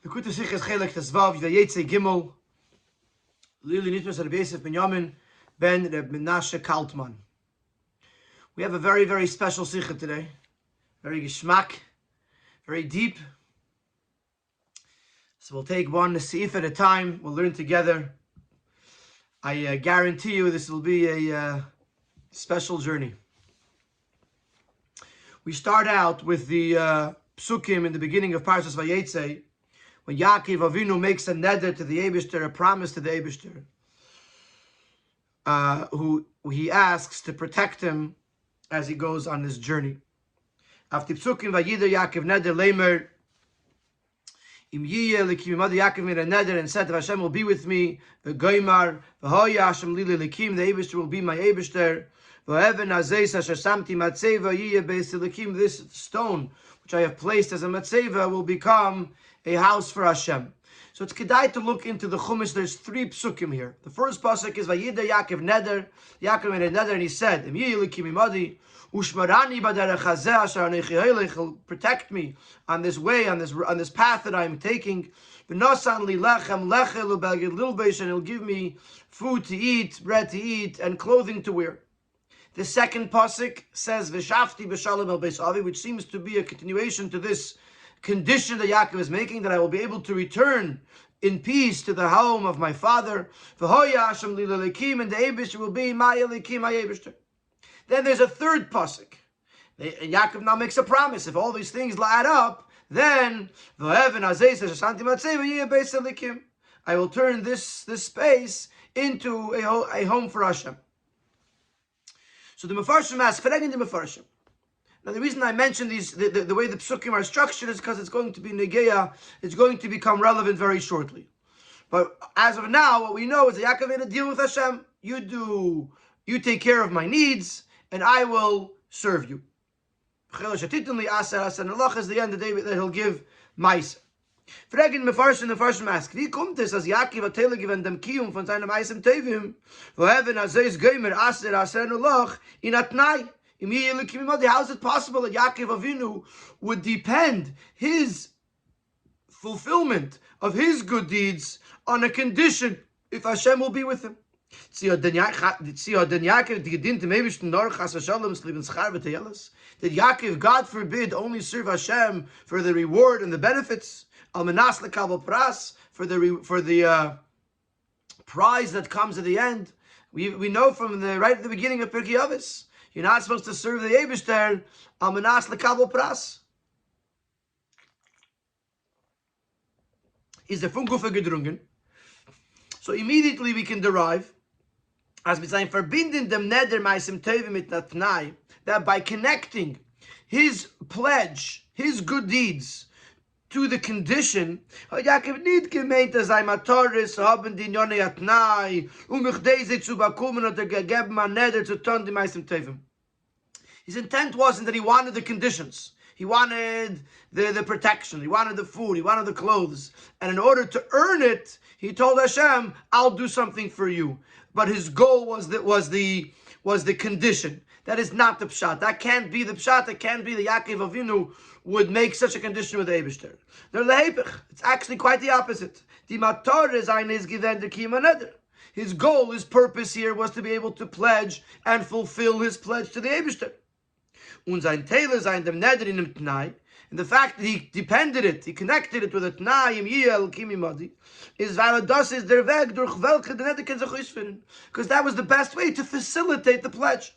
The Kuta Sikh is Chelek Tesvav, Vayetze Gimel, Lili Nitmas Rabbi Benjamin ben Reb Menashe Kaltman. We have a very, very special Sikha today. Very geschmack, very deep. So we'll take one Seif at a time. We'll learn together. I guarantee you this will be a special journey. We start out with the psukim in the beginning of Parshas Vayetze, when Yaakov Avinu makes a neder to the Eibishter, a promise to the Eibishter, who he asks to protect him as he goes on this journey. After psukim Vayida Yaakov neder leimer, Im yiyeh likim imad Yaakov made a neder and said, Hashem will be with me, v'goymar, v'hoya Hashem lili likim, the Eibishter will be my Eibishter, v'heven hazeis asher samti matzeva yiyeh beis likim, this stone which I have placed as a matzeva will become a house for Hashem. So it's kedai to look into the Chumash. There's three psukim here. The first pasuk is Vayida Yaakov neder. Yaakov made a neder and he said, Im yiyeh likim imadi, ushmarani b'derech hazeh asher anechi hoylech, he'll protect me on this way, on this path that I'm taking. V'nosan li lechem lechel u'beged lilbesh, and he'll give me food to eat, bread to eat, and clothing to wear. The second pasuk says V'shafti b'shalom el beis avi, which seems to be a continuation to this condition that Yaakov is making, that I will be able to return in peace to the home of my father. V'hoya Hashem li lelikim, and the Eibishter will be my elikim, my Eibishter. Then there's a third pasuk. Yaakov now makes a promise. If all these things add up, then I will turn this space into a home for Hashem. So the Mefarshim ask, Feregin the Mefarshim. Now the reason I mention these, the way the psukim are structured, is because it's going to be negeya. It's going to become relevant very shortly. But as of now, what we know is that Yaakov had a deal with Hashem. You take care of my needs, and I will serve you. Is the end of the day that he'll give Meiser. Fragen Mefarshim ask, wie kommt es, als Yaakov hat telegewend dem Kiyum von seinem Eisem Tevim, wo Heaven Azeis Geimer Aser Noloch in Atnai? How is it possible that Yaakov Avinu would depend his fulfillment of his good deeds on a condition if Hashem will be with him? Did Yaakov, God forbid, only serve Hashem for the reward and the benefits? For the prize that comes at the end. We know from right at the beginning of Pirkei Avos, you're not supposed to serve the Eibishter al menas lekabel pras. Is the funkufa gedrungen? So immediately we can derive, as we say, verbinden dem neder meisim tevim mit natnai, that by connecting his pledge, his good deeds, to the condition, Yaakov nid gemeint as ein Matoris haben die Nonne atnai, mich deze zu bekommen oder gegeben man neder zu tun die meisim tevim. His intent wasn't that he wanted the conditions. He wanted the protection. He wanted the food. He wanted the clothes. And in order to earn it, he told Hashem, "I'll do something for you." But his goal was the condition. That is not the pshat. That can't be the pshat. That can't be the Yaakov Avinu would make such a condition with the Eibishter. It's actually quite the opposite. His goal, his purpose here was to be able to pledge and fulfill his pledge to the Eibishter. And the fact that he depended it, he connected it with a Tnai, is because that was the best way to facilitate the pledge.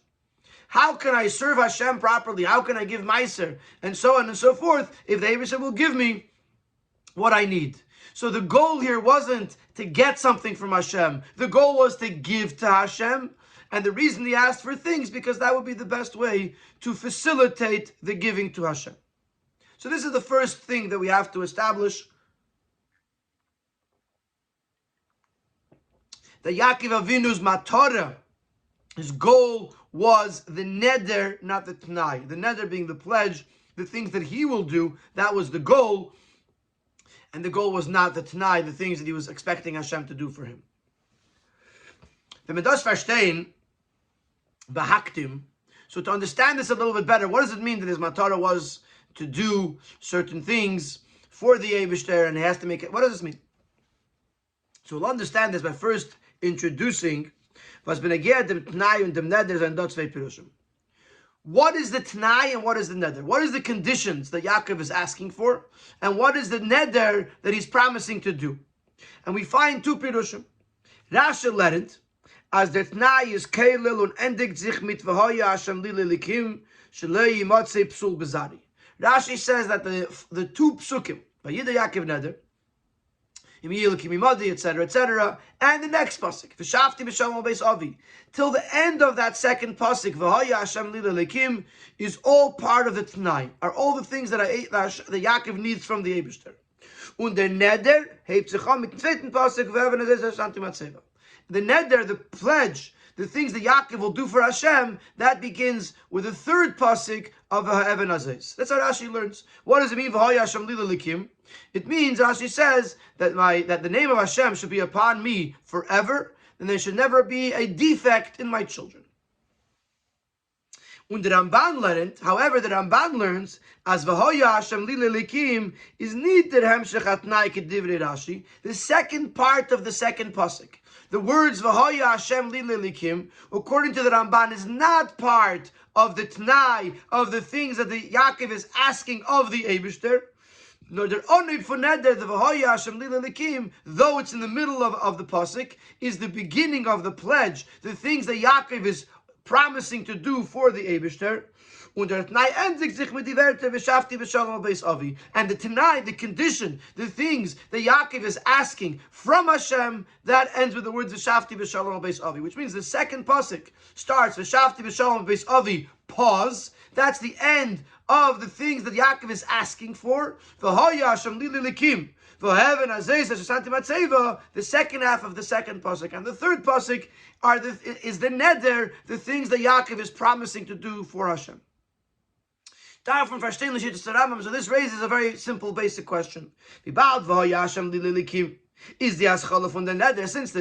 How can I serve Hashem properly? How can I give Meiser? And so on and so forth, if the Eibishter will give me what I need. So the goal here wasn't to get something from Hashem. The goal was to give to Hashem. And the reason he asked for things, because that would be the best way to facilitate the giving to Hashem. So this is the first thing that we have to establish. That Yaakov Avinu's matorah, his goal was the neder, not the t'nai. The neder being the pledge, the things that he will do, that was the goal. And the goal was not the t'nai, the things that he was expecting Hashem to do for him. The Medas Verstehen, Bahaktim. So to understand this a little bit better, what does it mean that his matara was to do certain things for the Eibishter, and he has to make it. What does this mean? So we'll understand this by first introducing was beneged dem Tnai und dem Neder and dort zwei Pirushim. What is the Tnai and what is the Neder? What is the conditions that Yaakov is asking for? And what is the Neder that he's promising to do? And we find two Pirushim. Rashi lernt, as der Tnai is Keilel und endigt sich mit V'hoya Hashem li lelikim shelei yimotzei psul bezari. Rashi says that the two psukim, Vayetze Yaakov Neder, etc., etc., and the next pasuk, V'shafti b'shalom beis avi, till the end of that second pasuk, V'hoya Hashem li lelikim, is all part of the Tnai, are all the things that Yaakov needs from the Eibishter. Und der Neder hebt sich an mit dem zweiten pasuk, the Neder, the pledge, the things that Yaakov will do for Hashem, that begins with the third pasuk of Ha'even Azez. That's how Rashi learns. What does it mean, V'hoya Hashem li lelikim? It means, Rashi says, that the name of Hashem should be upon me forever, and there should never be a defect in my children. Und the Ramban learned, however, the Ramban learns, as V'hoya Hashem li lelikim is nicht der Hemshech Atnai kedivrei Rashi, the second part of the second pasuk. The words V'hoya Hashem li lelikim, according to the Ramban, is not part of the Tnai, of the things that the Yaakov is asking of the Eibishter. Nor der only for Neder, the V'hoya Hashem li lelikim, though it's in the middle of the pasuk, is the beginning of the pledge, the things that Yaakov is promising to do for the Eibishter. And the Tanai, the condition, the things that Yaakov is asking from Hashem, that ends with the words V'shafti b'shalom beis avi, which means the second pasuk starts V'shafti b'shalom beis avi, pause. That's the end of the things that Yaakov is asking for. V'hoya Hashem li lelikim, v'heaven azez hashanti matzeva, the second half of the second pasuk, and the third pasuk is the neder, the things that Yaakov is promising to do for Hashem. So this raises a very simple, basic question: is the aschala from the neder, since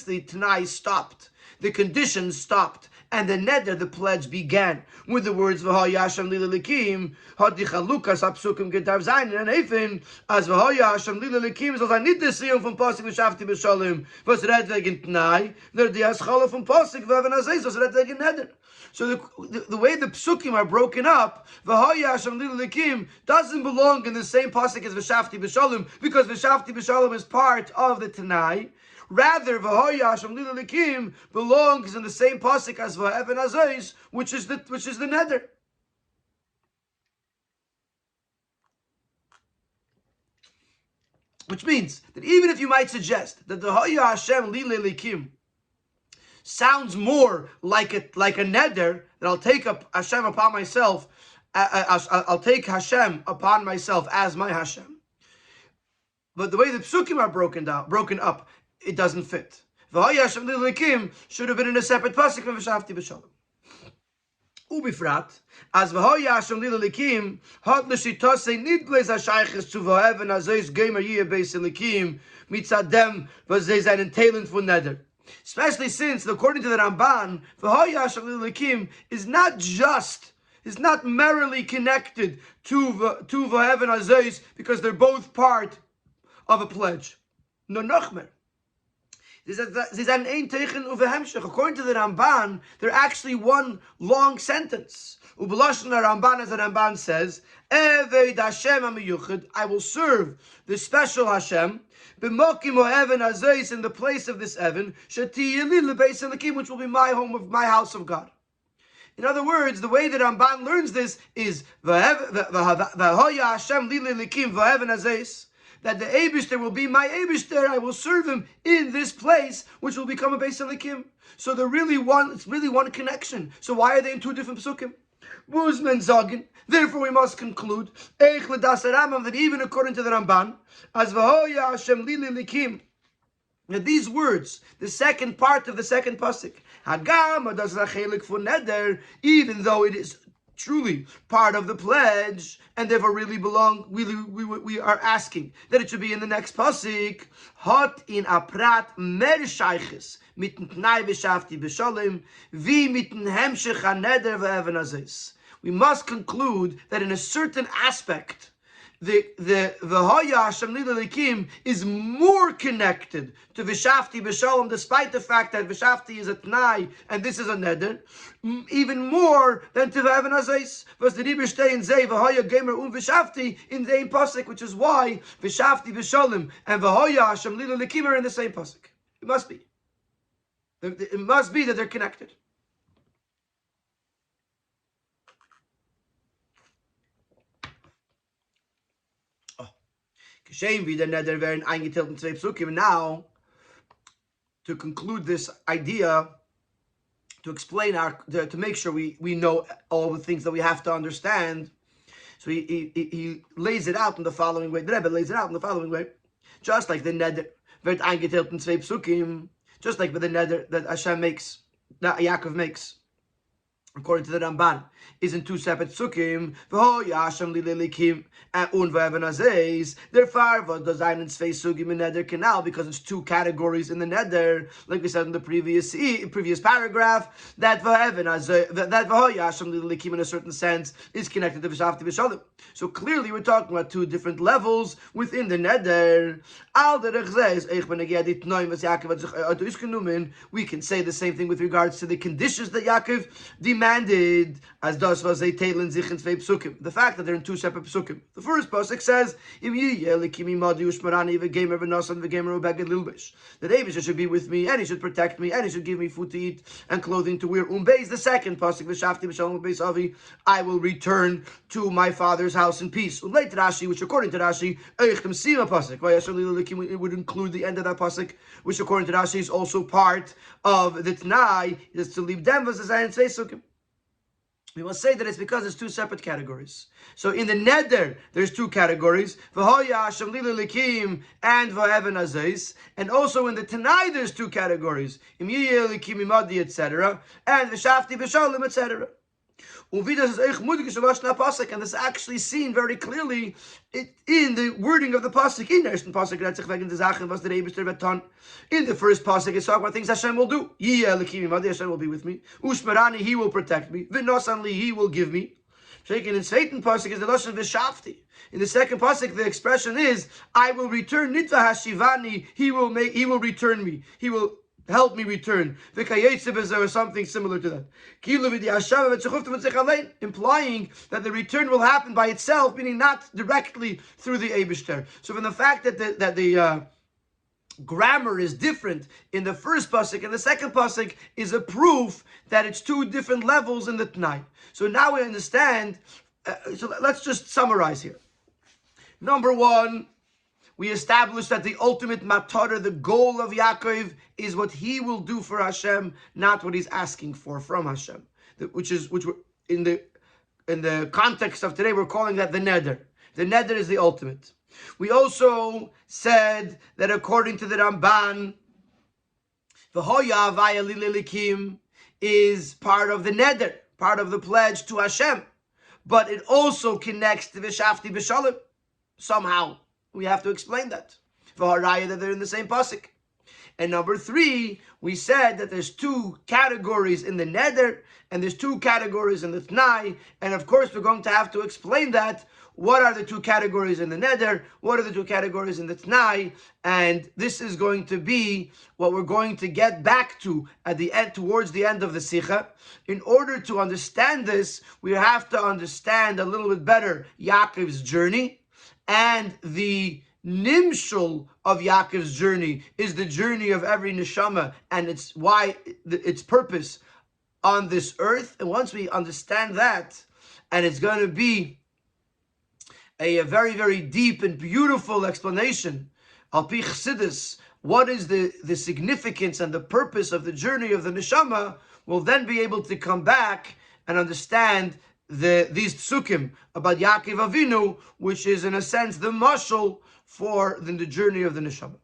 the Tanai stopped, the conditions stopped, and the neder, the pledge, began with the words V'hoya Hashem li lelikim, hadi chalukas apsukim gedav zayin and eifin, as V'hoya Hashem li lelikim, so I need to see him from pasuk v'shafti b'shalom, was red wegen Tanai, nor the aschala from pasuk v'evan azez, was red wegen neder. So the way the psukim are broken up, V'hoya Hashem li lelikim doesn't belong in the same pasuk as V'shafti b'shalom, because V'shafti b'shalom is part of the Tanai. Rather, V'hoya Hashem li lelikim belongs in the same pasuk as V'evan azez, which is the neder. Which means that even if you might suggest that the V'hoya Hashem li lelikim sounds more like a neder, that I'll take Hashem upon myself, I'll take Hashem upon myself as my Hashem. But the way the psukim are broken up, it doesn't fit. V'hoya Hashem li lelikim should have been in a separate pasuk from V'shafti b'shalom. Ubifrat, as V'hoya Hashem li lelikim hat l'shitosei nidgleis hashayches zu v'heaven azeis geimer yiyeh beis elikim mitzadem v'zei zayin talent for neder. Especially since, according to the Ramban, V'hoya Hashem li lelikim is not merely connected to V'heaven Azez because they're both part of a pledge. No nochmer. According to the Ramban, they're actually one long sentence. Ubelashon Ramban, as the Ramban says, Eved Hashem HaMiyuchad, I will serve the special Hashem, B'mokim Evan Azais, in the place of this Evan, Shetiyeli Lebeis Elikim, which will be my home, of my house of God. In other words, the way that Ramban learns this is V'hoya Hashem li lelikim v'evan azais, that the Eibishter will be my Eibishter, I will serve him in this place, which will become a Beis Elikim. So it's really one connection. So why are they in two different psukim? Therefore, we must conclude that even according to the Ramban, as V'hoya Hashem li lelikim, that these words, the second part of the second pasuk, Hagam does a Chelek for neder, even though it is truly part of the pledge, and therefore really belong, we are asking that it should be in the next pasuk. Hot in aprat mer shayches miten tnai v'shafti b'shalom vi miten hemshech haneder v'evan azes. We must conclude that in a certain aspect, the V'hoya Hashem li l'elikim is more connected to V'shafti b'shalom, despite the fact that V'shafti is a Tnai and this is a Neder, even more than to V'evan Hazais. Was the Rebbe stay in Zeh V'hoya Gemer V'shafti in the same pasuk, which is why V'shafti b'shalom and V'hoya Hashem li l'elikim are in the same pasuk. It must be. It must be that they're connected. Now, to conclude this idea, to explain to make sure we know all the things that we have to understand, so he lays it out in the following way. The Rebbe lays it out in the following way. Just like the neder wird eingeteilt in zwei psukim, just like with the neder that Hashem makes, that Yaakov makes, according to the Ramban, is in two separate psukim. V'hoya Hashem li l'elikim and v'evan hazais. Therefore, does ein zwei sugim in neder canal, because it's two categories in the neder, like we said in the previous paragraph, that v'evan hazais, that v'hoya Hashem li l'elikim in a certain sense is connected to v'shafti b'shalom. So clearly, we're talking about two different levels within the neder. Al derech zeh eich b'negei ditnoim as Yaakov is genommen. We can say the same thing with regards to the conditions that Yaakov demanded, as das was a teilen sich in zwei psukim. The fact that they're in two separate psukim. The first pasuk says, "Im yiyeh lekimi madi ushmarani v'gemer v'nasan v'gemer ubeged lilbish." That Abisha should be with me, and he should protect me, and he should give me food to eat and clothing to wear. Beis, the second pasuk, v'shafti b'shalom beis avi, I will return to my father's house in peace. Later Rashi, which according to Rashi, eichem sima pasuk, it would include the end of that pasuk, which according to Rashi is also part of the Tnai, is to leave them as a zayin tzvei sukim. We must say that it's because it's two separate categories. So in the neder, there's two categories, v'hoya Hashem li l'elikim and v'evan hazais, and also in the Tanai there's two categories, im yiyeh l'elikim imadi, etc., and v'shafti b'shalom, etc. And this is actually seen very clearly in the wording of the pasuk. In the first pasuk, it's talking about things Hashem will do. Hashem will be with me. Ushmarani, He will protect me. V'nosanli, He will give me. In the second pasuk is the lashon v'shafti. In the second pasuk, the expression is, I will return. Nitva hashivani, He will return me. He will help me return. V'kayetze or something similar to that. Implying that the return will happen by itself, meaning not directly through the Eibishter. So from the fact that the grammar is different in the first pasuk and the second pasuk is a proof that it's two different levels in the Tanai. So now we understand. So let's just summarize here. Number one, we established that the ultimate matara, the goal of Yaakov, is what he will do for Hashem, not what he's asking for from Hashem. Which we're, in the context of today, we're calling that the neder. The neder is the ultimate. We also said that according to the Ramban, v'hoya havaya li l'elikim is part of the neder, part of the pledge to Hashem, but it also connects to v'shafti b'shalom somehow. We have to explain that. V'haraya, that they're in the same pasuk. And number three, we said that there's two categories in the neder, and there's two categories in the tnai, and of course we're going to have to explain that. What are the two categories in the neder? What are the two categories in the tnai? And this is going to be what we're going to get back to at the end, towards the end of the sikha. In order to understand this, we have to understand a little bit better Yaakov's journey. And the nimshul of Yaakov's journey is the journey of every neshama, and it's why its purpose on this earth. And once we understand that, and it's going to be a very, very deep and beautiful explanation, al pi chassidus, what is the significance and the purpose of the journey of the neshama, we'll then be able to come back and understand these psukim about Yaakov Avinu, which is in a sense the mashal for the journey of the neshama.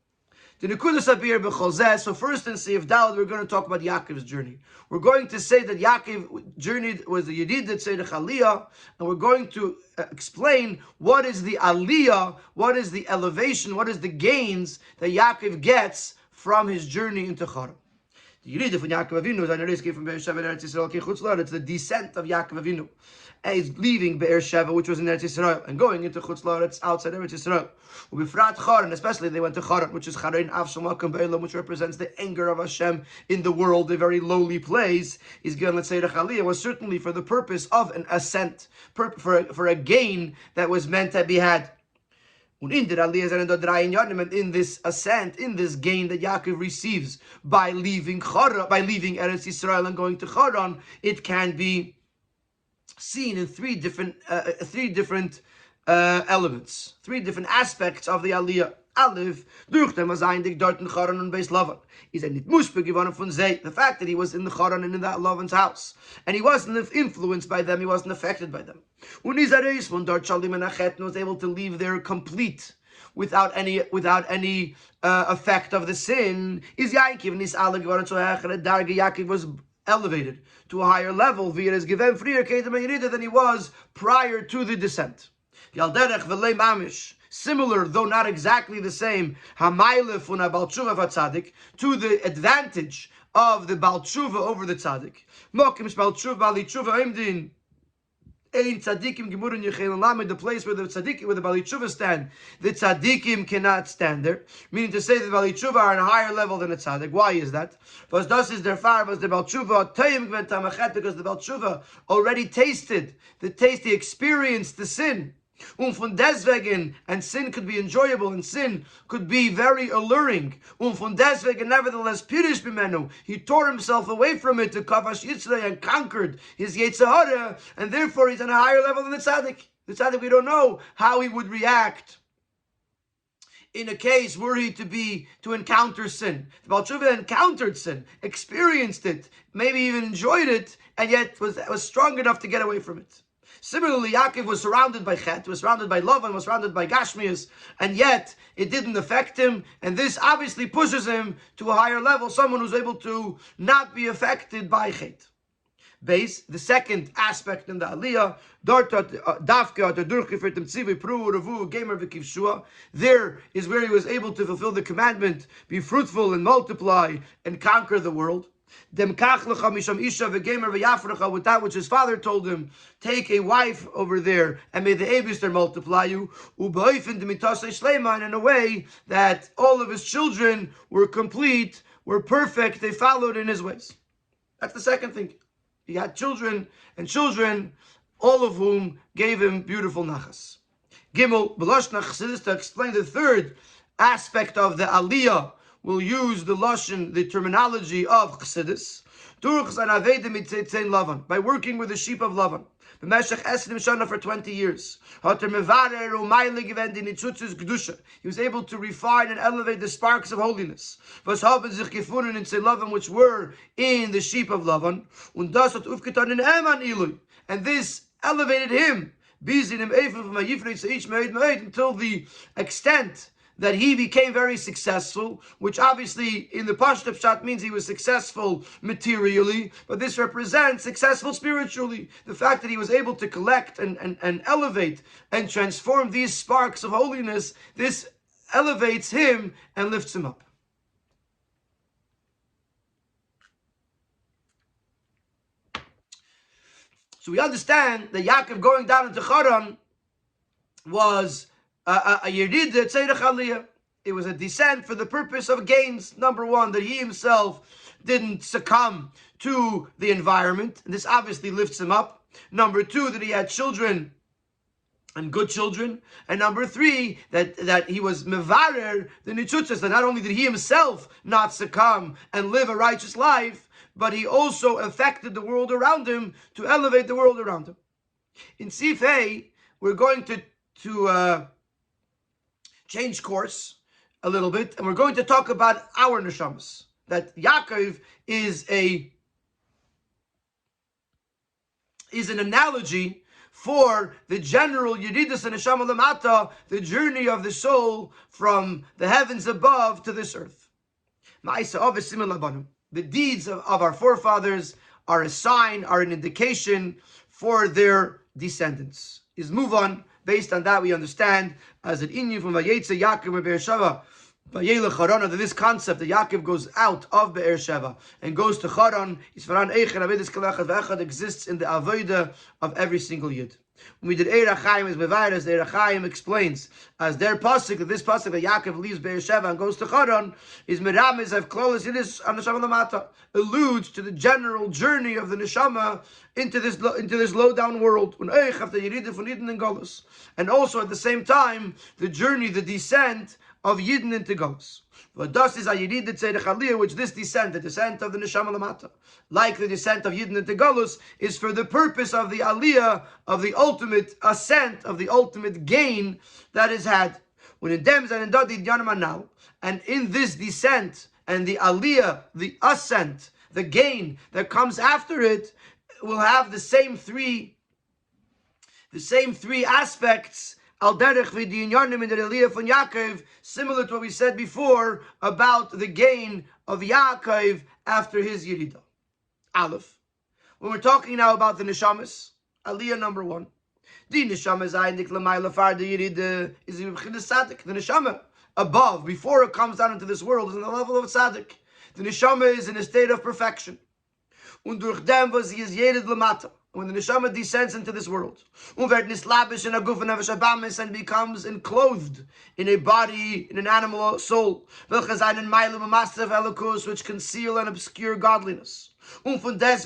So first in Sif Daled, we're going to talk about Yaakov's journey. We're going to say that Yaakov journeyed was the Yedid that said the Aliyah, and we're going to explain what is the Aliyah, what is the elevation, what is the gains that Yaakov gets from his journey into Haran. The Yerida from Yaakov Avinu is an escape from Be'er Sheva Eretz Yisrael Kei Chutz La'aretz. It's the descent of Yaakov Avinu. and he's leaving Be'er-Sheva, which was in Eretz Yisrael, and going into Chutz La'aretz outside Eretz Yisrael. Ubifrat Charan, especially they went to Charan, which is Charein Avshel Makom Be'elam, which represents the anger of Hashem in the world, a very lowly place. He's given, let's say, the Aliyah was certainly for the purpose of an ascent, for a gain that was meant to be had. And in this ascent, in this gain that Yaakov receives by leaving Eretz Yisrael and going to Charan, it can be seen in three different elements, three different aspects of the Aliyah. Aleph, durch dem Azayindik dort in Charan und Beis Lavan. The fact that he was in the Charan and in that Lavan's house, and he wasn't influenced by them, he wasn't affected by them. When was able to leave there complete, without any effect of the sin. Yaakov was elevated to a higher level than he was prior to the descent. Similar, though not exactly the same, to the advantage of the Baal Tshuva over the Tzaddik. The place where the Bali Tshuva stand, the Tzaddikim cannot stand there. Meaning to say that the Bali Tshuva are on a higher level than the Tzaddik. Why is that? Because the Bal Tshuva already tasted the taste, he experienced the sin. Von deswegen, and sin could be enjoyable, and sin could be very alluring. Von deswegen, nevertheless, pirish b'menu, he tore himself away from it to kavash yitzrei and conquered his yetzer hara, and therefore he's on a higher level than the tzaddik. The tzaddik, we don't know how he would react in a case were he to encounter sin. The Baal Tshuva encountered sin, experienced it, maybe even enjoyed it, and yet was strong enough to get away from it. Similarly, Yaakov was surrounded by Chet, was surrounded by Lavan, was surrounded by Gashmias, and yet it didn't affect him, and this obviously pushes him to a higher level, someone who's able to not be affected by Chet. Base, the second aspect in the Aliyah, there is where he was able to fulfill the commandment, be fruitful and multiply and conquer the world. With that which his father told him, take a wife over there and may the Eibishter multiply you, and in a way that all of his children were complete, were perfect, they followed in his ways. That's the second thing. He had children, and children, all of whom gave him beautiful nachas. Gimel, B'lashon Chassidus, to explain the third aspect of the Aliyah, we'll use the lashon, the terminology of Chassidus, by working with the sheep of Lavan. For 20 years. He was able to refine and elevate the sparks of holiness, which were in the sheep of Lavan. And this elevated him until the extent that he became very successful, which obviously in the Pashto Pshat means he was successful materially, but this represents successful spiritually. The fact that he was able to collect and elevate and transform these sparks of holiness, this elevates him and lifts him up. So we understand that Yaakov going down into Charan was a Yerid Tzedach Aliyah. It was a descent for the purpose of gains. Number one, that he himself didn't succumb to the environment, and this obviously lifts him up. Number two, that he had children and good children. And number three, that he was mevarer the nitzutzas, that not only did he himself not succumb and live a righteous life, but he also affected the world around him to elevate the world around him. In Sif Hey, we're going to change course a little bit, and we're going to talk about our neshamas. That Yaakov is an analogy for the general Yeridas and Neshama Lamata, the journey of the soul from the heavens above to this earth. The deeds of our forefathers are a sign, are an indication for their descendants. Is move on. Based on that, we understand as an inyan from Vayetze Yaakov and Be'er Sheva That this concept that Yaakov goes out of Be'er Sheva and goes to Charan, exists in the avodah of every single yid. When we did Eir HaChaim as Mevaris, the Eir HaChaim explains as their pasuk, that this pasuk that Yaakov leaves Be'er Sheva and goes to Charan is Meramis of Klolos Yidis on Neshama Lamata, alludes to the general journey of the Neshama into this low down world. And also at the same time the journey, the descent of Yidden into Galus. But thus is a Yidid Tzedek Aliyah, which this descent, the descent of the Neshama Lamata, like the descent of Yidden into Galus, is for the purpose of the Aliyah, of the ultimate ascent, of the ultimate gain that is had. When in Dems and in Dodi Yanama, and in this descent and the Aliyah, the ascent, the gain that comes after it, will have the same three aspects. Al derech v'dinyanim in the Aliyah from Yaakov, similar to what we said before about the gain of Yaakov after his Yeridah. Aleph. When we're talking now about the Neshamas, Aliyah number 1. The Neshamas aynik l'mayla far the Yeridah is the Tzaddik. The Neshama above, before it comes down into this world, is in the level of Tzaddik. The Neshama is in a state of perfection. Und durch dem was he is Yerid l'mata. When the Neshama descends into this world, and becomes enclosed in a body, in an animal soul, which conceal and obscure godliness. And nevertheless,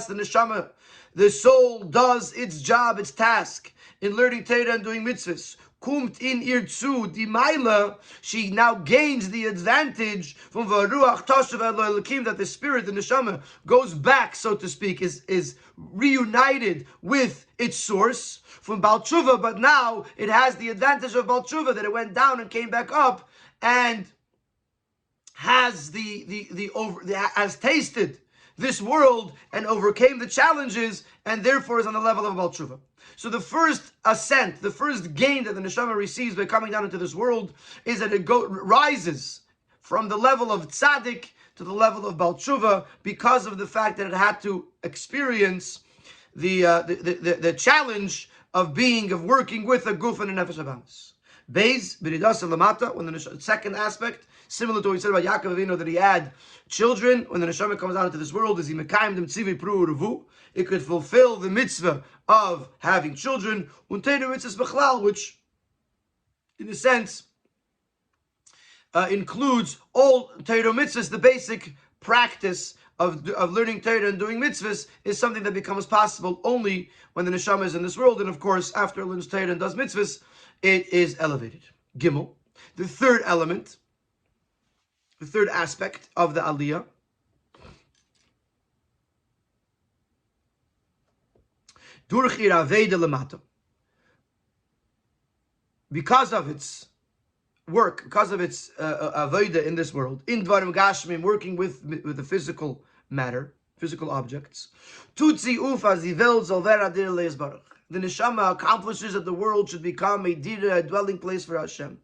the Neshama, the soul, does its job, its task, in learning Torah and doing mitzvahs. Kumt in ihr zu, die Meile, she now gains the advantage from Varuach Tashav Elohim, that the spirit, the Neshama, goes back, so to speak, is reunited with its source from Baal Tshuva, but now it has the advantage of Baal Tshuva, that it went down and came back up, and has has tasted this world and overcame the challenges, and therefore is on the level of Baal Tshuva. So the first ascent, the first gain that the Neshama receives by coming down into this world is that it rises from the level of tzaddik to the level of Baal Tshuva, because of the fact that it had to experience the challenge of working with a guf and a nefesh habamis. Beis b'ridas lamata, when the second aspect, similar to what we said about Yaakov Avinu, that he had children. When the Neshama comes out into this world, is he mekayim dem tzivi pru urevu? It could fulfill the mitzvah of having children, which, in a sense, includes all Torah mitzvahs. The basic practice of learning Torah and doing mitzvahs is something that becomes possible only when the Neshama is in this world, and of course, after it learns Torah and does mitzvahs, it is elevated. Gimel, the third element, the third aspect of the Aliyah, because of its work, because of its avodah in this world, in dvarim gashmim, working with the physical matter, physical objects, the Neshama accomplishes that the world should become a dira, a dwelling place for Hashem.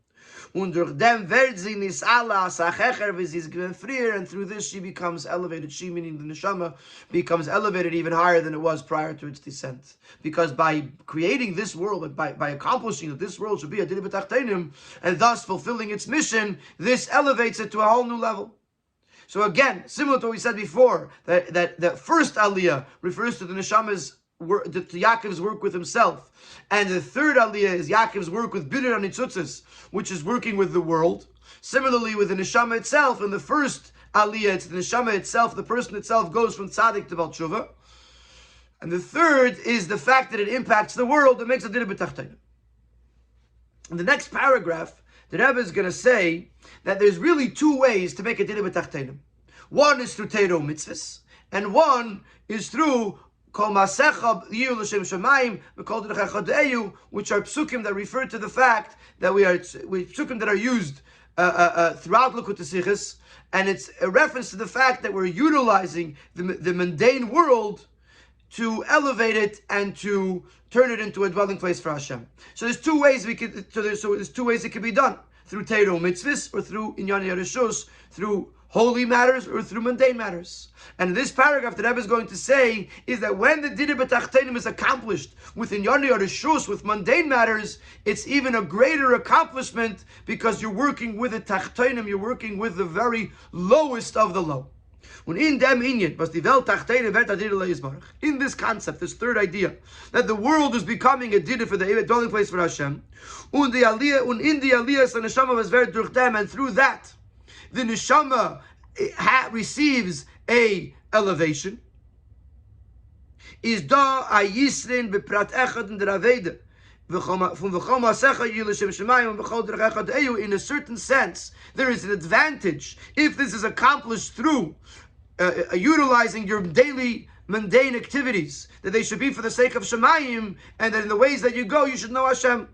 Und durch dem wird sie nis Allah sachecher, wie sie ist given freer, and through this she becomes elevated. She, meaning the Neshama, becomes elevated even higher than it was prior to its descent. Because by creating this world, by accomplishing that this world should be a dira b'tachtenim, and thus fulfilling its mission, this elevates it to a whole new level. So again, similar to what we said before, that first Aliyah refers to the Neshama's work, to Yaakov's work with himself, and the third Aliyah is Yaakov's work with Bidur HaNitzutzos, which is working with the world. Similarly, with the Neshama itself, in the first Aliyah, it's the Neshama itself, the person itself goes from Tzaddik to Baal Tshuva, and the third is the fact that it impacts the world that makes a Dira B'Tachtonim. In the next paragraph, the Rebbe is going to say that there's really two ways to make a Dira B'Tachtonim. One is through Torah Mitzvahs, and one is through Kol Masecha Yiyu L'Shem Shemayim, V'Kol D'Rechecha De'eyu, which are psukim that refer to the fact that we psukim that are used throughout Likutei Sichos, and it's a reference to the fact that we're utilizing the mundane world to elevate it and to turn it into a dwelling place for Hashem. So there's two ways it can be done. through Teiro mitzvahs or through Inyan Yereshus, through holy matters or through mundane matters. And in this paragraph, the Rebbe is going to say is that when the Dina B'Tachtenim is accomplished with Inyan Yereshus, with mundane matters, it's even a greater accomplishment because you're working with the Tachtenim, you're working with the very lowest of the low. In this concept, this third idea, that the world is becoming a dida for the dwelling place for Hashem, and through that, the neshama receives a elevation. Is da a yisrin beprat echad in the Aveda. In a certain sense, there is an advantage if this is accomplished through utilizing your daily mundane activities, that they should be for the sake of Shemayim, and that in the ways that you go, you should know Hashem.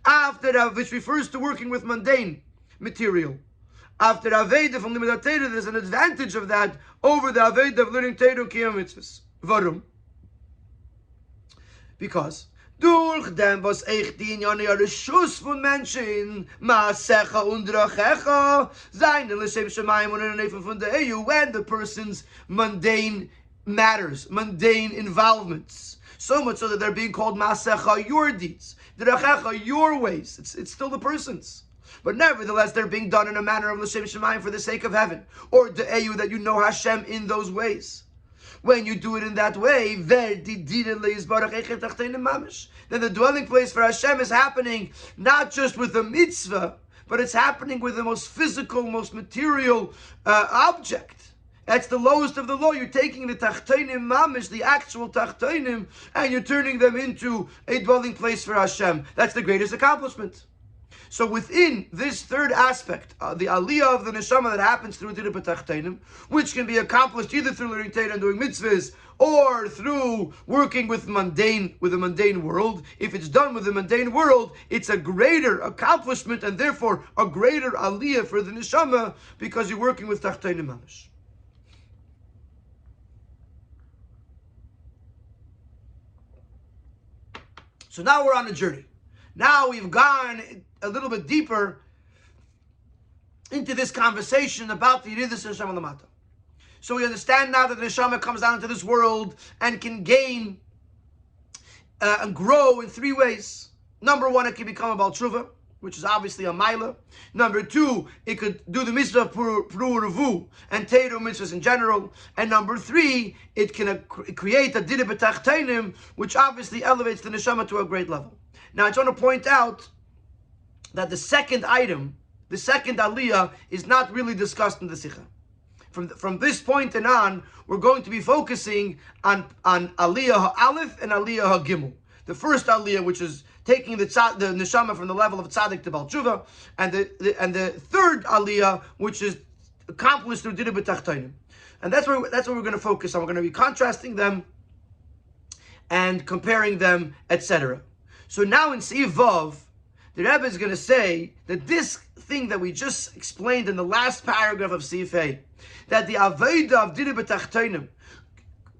After that, which refers to working with mundane material. After Aveda from the Midatera, there's an advantage of that over the Aveda of learning Teiro Kiyam Mitzvahs. Varum. Because durch dem was ich die Inyan Yereshus von Menschen Maasecha und Drachecha seine l'shem Shemayim und Nefen von der EU, when the person's mundane matters, mundane involvements, so much so that they're being called Maasecha, your deeds, Drachecha, your ways. It's still the person's, but nevertheless they're being done in a manner of l'shem Shemayim for the sake of heaven, or the EU, that you know Hashem in those ways. When you do it in that way, then the dwelling place for Hashem is happening not just with the mitzvah, but it's happening with the most physical, most material object. That's the lowest of the low. You're taking the tachtonim mamish, the actual tachtonim, and you're turning them into a dwelling place for Hashem. That's the greatest accomplishment. So within this third aspect, the aliyah of the neshama that happens through Dina B'Tachtenim, which can be accomplished either through learning Torah and doing mitzvahs, or through working with the mundane world. If it's done with the mundane world, it's a greater accomplishment and therefore a greater aliyah for the neshama because you're working with Tachtenim mamish. So now we're on a journey. Now we've gone a little bit deeper into this conversation about the Yiridus Neshama Lamata. So we understand now that the Neshama comes down into this world and can gain and grow in three ways. Number one, it can become a Baal Tshuva, which is obviously a Maila. Number two, it could do the mitzvah of Pru Revu and Teiro mitzvahs in general. And number three, it can create a Dina B'Tachtenim, which obviously elevates the Neshama to a great level. Now, I just want to point out that the second item, the second aliyah, is not really discussed in the Sikha. From this point and on, we're going to be focusing on aliyah ha'alif and aliyah ha'gimel. The first aliyah, which is taking the neshama from the level of tzaddik to Baal Tshuva, and the third aliyah, which is accomplished through Dina B'Tachtenim. And that's what we're going to focus on. We're going to be contrasting them and comparing them, etc. So now in Seif Vav, the Rebbe is going to say that this thing that we just explained in the last paragraph of Seif A, that the Aveda of Dina B'Tachtenim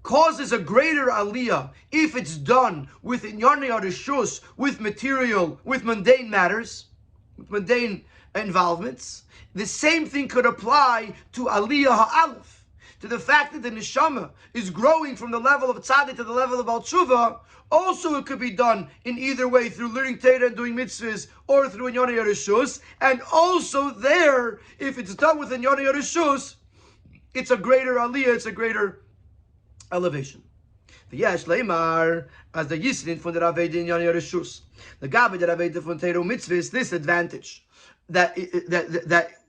causes a greater aliyah if it's done with Inyan Yereshus, with material, with mundane matters, with mundane involvements. The same thing could apply to aliyah ha'alef, to the fact that the neshama is growing from the level of tzaddik to the level of Baal Tshuva. Also, it could be done in either way, through learning Torah and doing mitzvahs, or through Inyan Yereshus. And also there, if it's done with Inyan Yereshus, it's a greater aliyah, it's a greater elevation. V'yesh leimar, as the yisrin from the Aveda Inyan Yereshus, the Gabi the Aveda from Torah mitzvahs, this advantage that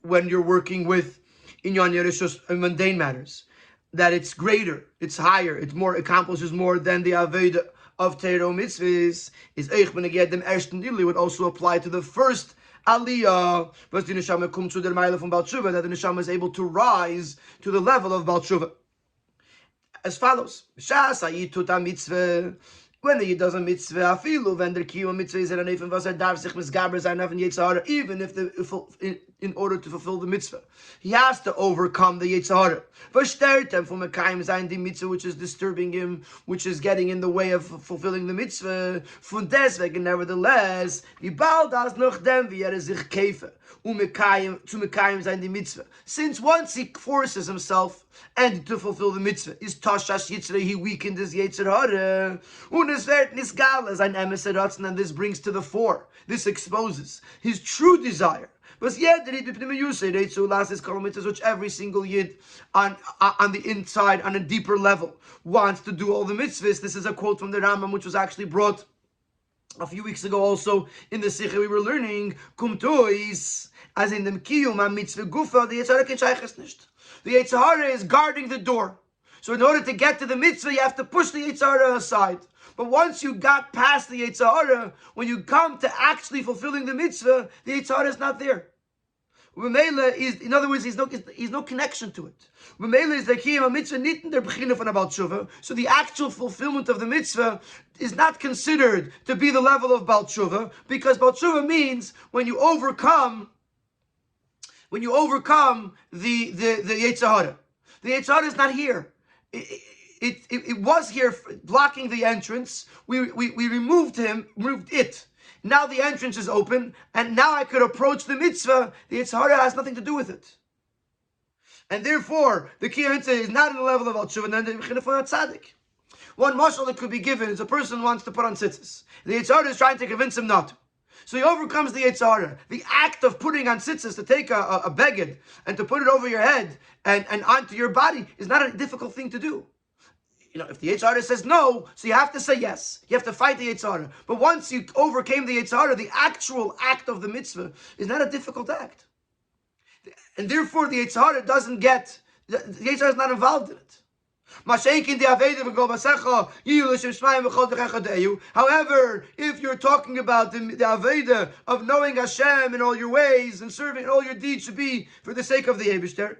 when you're working with Inyan Yereshus and mundane matters, that it's greater, it's higher, it accomplishes more than the Aveda of Torah mitzvahs, is Eich ben Agedem Ersten Dili, would also apply to the first aliyah, was the neshama kum zu der Meile from Baal Tshuva, that the neshama is able to rise to the level of Baal Tshuva. As follows: Shas hayitut mitzvah, when the yid does a mitzvah, afilu when der kiyum mitzvah is an even was darf sich misgaber sein auf Yitzhar, even if in order to fulfill the mitzvah. He has to overcome the Yetzer Hara. Verstert from a kaim zayin the mitzvah, which is disturbing him, which is getting in the way of fulfilling the mitzvah. Von deswegen, nevertheless, wie bald as noch dem wie sich kefe. To mekayim zayin the mitzvah. Since once he forces himself and to fulfill the mitzvah, is tashash yitzra, he weakened his Yetzer Hara. Und es wird nisgal as ein emes ratzon, and this brings to the fore. This exposes his true desire. But yet, which every single yid on the inside, on a deeper level, wants to do all the mitzvahs. This is a quote from the Rambam, which was actually brought a few weeks ago also in the Sikha we were learning. Kumtois, as in the Kiyum mitzvah gufa, the Yetzer Hara nicht. The Yetzer Hara is guarding the door. So in order to get to the mitzvah, you have to push the Yetzer Hara aside. But once you got past the Yetzer Hara, when you come to actually fulfilling the mitzvah, the Yetzer Hara is not there. Umela is, in other words, he's no connection to it. Umela is the kiyum a mitzvah nitten der beginning von a Baal Tshuva. So the actual fulfillment of the mitzvah is not considered to be the level of Baal Tshuva, because Baal Tshuva means when you overcome the Yetzer Hara. The Yetzer Hara is not here. It was here blocking the entrance. We removed it. Now the entrance is open, and now I could approach the mitzvah. The Yetzer Hara has nothing to do with it. And therefore, the kiyum is not in the level of Al Tshuva, and then the B'china for Tzaddik. One mashal that could be given is a person wants to put on tzitzis. The Yetzer Hara is trying to convince him not to. So he overcomes the Yetzer Hara. The act of putting on tzitzis, to take a beged and to put it over your head and onto your body, is not a difficult thing to do. If the Yetzer Hara says no, so you have to say yes. You have to fight the Yetzer Hara. But once you overcame the Yetzer Hara, the actual act of the mitzvah is not a difficult act. And therefore the Yetzer Hara doesn't get, the Yetzer Hara is not involved in it. However, if you're talking about the Aveda of knowing Hashem in all your ways and serving all your deeds should be for the sake of the Eibishter,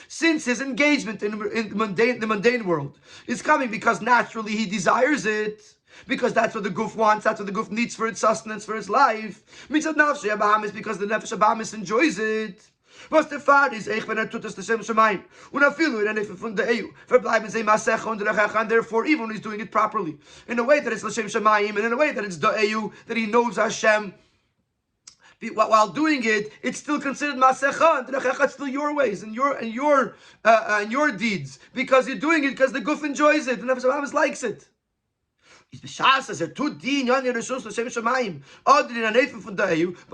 since his engagement in the mundane world is coming because naturally he desires it, because that's what the guf wants, that's what the guf needs for its sustenance, for its life. Mitzad nafshei abahamis, because the nefesh abahamis enjoys it. Was der Fall ist, wenn tut es Hashem Shemaim. Und afilu in Nefesh von der EU. Verbleiben sie masecha und rechacha, and therefore, even when he's doing it properly, in a way that it's Hashem Shemaim, and in a way that it's the EU, that he knows Hashem, while doing it, it's still considered masecha, and rechacha, it's still your ways and your deeds, because you're doing it because the guf enjoys it, and Nefesh abahamis likes it. But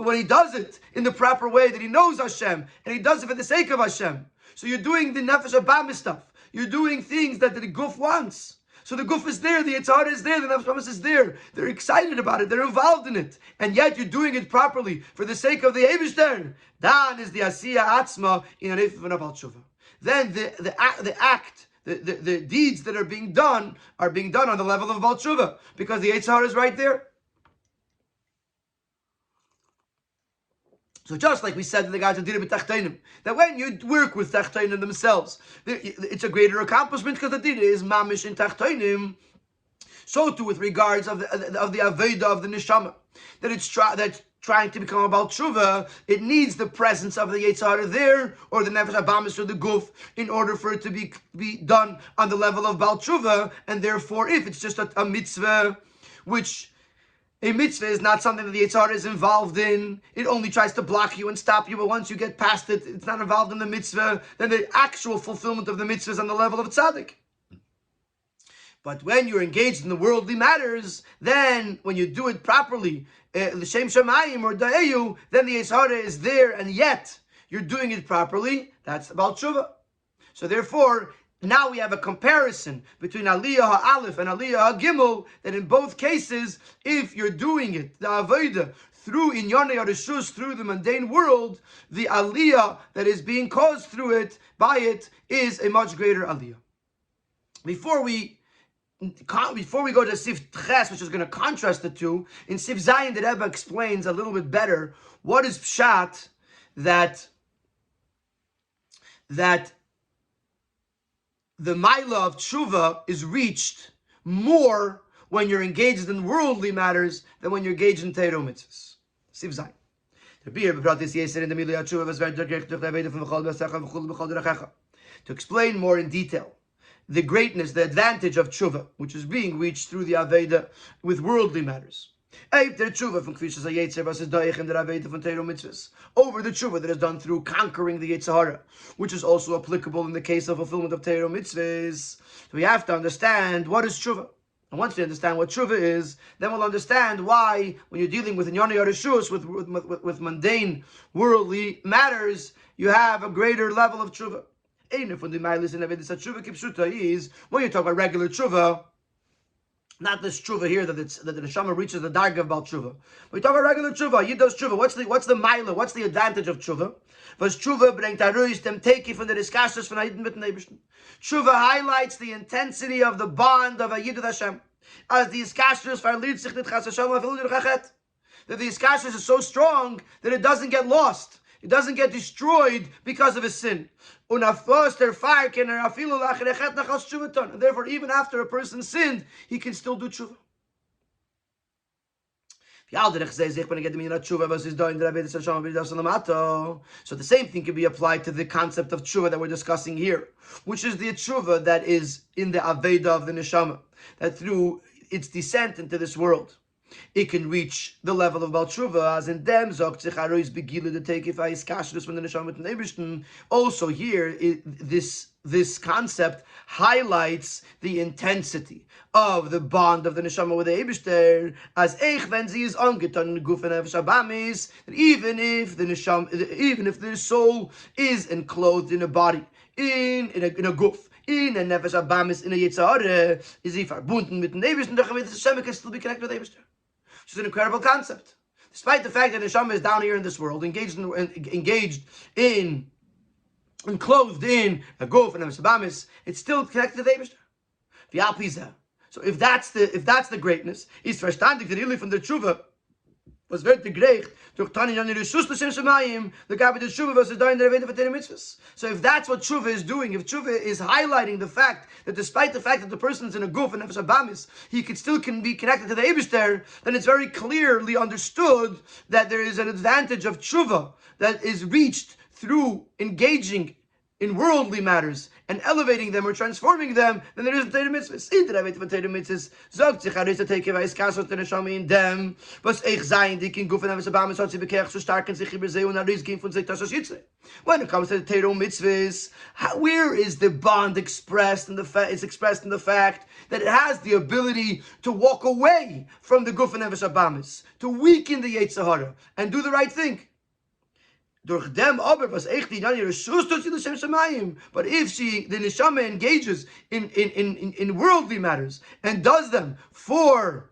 when he does it in the proper way, that he knows Hashem, and he does it for the sake of Hashem. So you're doing the nefesh abamis stuff. You're doing things that the guf wants. So the guf is there, the Yetzer Hara is there, the nefesh abamis is there. They're excited about it, they're involved in it. And yet you're doing it properly for the sake of the Eibishter. Dan is the asiya atzma in a nefesh of Baal Tshuva. Then the act, the deeds that are being done on the level of Baal Tshuva, because the Yetzer Hara is right there. So just like we said to the guys who did it with Tachtainim, that when you work with Tachtainim themselves, it's a greater accomplishment because the did is mamish in Tachtainim. So too with regards of the Aveda of the Neshama, that it's trying to become a Baal Tshuva, it needs the presence of the Yetzer Hara there, or the Nefesh Abamis or the Guf, in order for it to be done on the level of Baal Tshuva. And therefore, if it's just a mitzvah, which a mitzvah is not something that the Yetzer Hara is involved in, it only tries to block you and stop you, but once you get past it, it's not involved in the mitzvah, then the actual fulfillment of the mitzvah is on the level of tzaddik. But when you're engaged in the worldly matters, then when you do it properly, l'shem shamayim or da'eyu, then the Yetzer Hara is there, and yet you're doing it properly. That's Baal Tshuva. So therefore, now we have a comparison between Aliyah Ha'alef and Aliyah Ha'gimel, that in both cases, if you're doing it, the Avodah, through Inyanei Arishus, through the mundane world, the Aliyah that is being caused through it, by it, is a much greater Aliyah. Before we go to Sif Ches, which is going to contrast the two, in Sif Zayin, the Rebbe explains a little bit better what is pshat that the Maila of Tshuva is reached more when you're engaged in worldly matters than when you're engaged in Torah mitzvahs. Siv Zayin. To explain more in detail the greatness, the advantage of tshuva, which is being reached through the Aveda with worldly matters. Over the tshuva that is done through conquering the Yetzer Hara, which is also applicable in the case of fulfillment of Torah mitzvahs. So we have to understand what is tshuva. And once we understand what tshuva is, then we'll understand why, when you're dealing with Inyana Yarishus, with mundane, worldly matters, you have a greater level of tshuva. When you talk about regular tshuva, not this tshuva here that the neshama reaches the darga of Baal tshuva. We talk about regular tshuva. Yidos tshuva. What's the mila? What's the advantage of tshuva? Was tshuva bringt aruis dem teki von der iskashes von Ayidin mit Neibishten. Tshuva highlights the intensity of the bond of a Yid with Hashem. As the iskashes verliert sich nicht chas Hashem afil durch hachet. That the iskashes is so strong that it doesn't get lost. It doesn't get destroyed because of a sin. And therefore, even after a person sinned, he can still do tshuva. So the same thing can be applied to the concept of tshuva that we're discussing here, which is the tshuva that is in the Aveda of the neshama, that through its descent into this world, it can reach the level of Baal Tshuva, as in them zok tzicharois begilu to take if I is kashrus when the neshama with Neibishten. Also here, this concept highlights the intensity of the bond of the neshama with the Eibishter, as eich when sie is angetan in guf and nefesh abamis, that even if the soul is enclosed in a body, in a guf, in a nefesh abamis, in a Yetzer Hara, is he verbunden mit the Eibishter, the Hashem can still be connected with the Eibishter. Which is an incredible concept. Despite the fact that neshama is down here in this world, enclosed in a guf and a sabamis, it's still connected to the Eibishter. So if that's the greatness, is verstandig the really from the tshuva was wird gerecht durch Tani an Rishus l'Shem Shemayim, the Gabi the tshuva was da in der Aveda for mitzvahs. So if that's what tshuva is doing, if tshuva is highlighting the fact that despite the fact that the person is in a guf and nefesh abamis, he can be connected to the Eibishter, then it's very clearly understood that there is an advantage of tshuva that is reached through engaging in worldly matters and elevating them or transforming them, then there isn't Torah mitzvahs. In der Aveda von Torah mitzvahs, sagt sich Haris to take away kasot the neshama in them, was eich sein, die kin guf and nefesh abamis hat sie bekeach so stark in sich über sie und Haris gehen von sich das Yitzre. When it comes to the Torah mitzvahs, where is the bond expressed in the it's expressed in the fact that it has the ability to walk away from the guf and nefesh abamis, to weaken the Yetzer Hara and do the right thing. Durch dem aber was echt die dann ihre Schuss tut sie l'Shem Shemayim. But if the neshama engages in worldly matters and does them for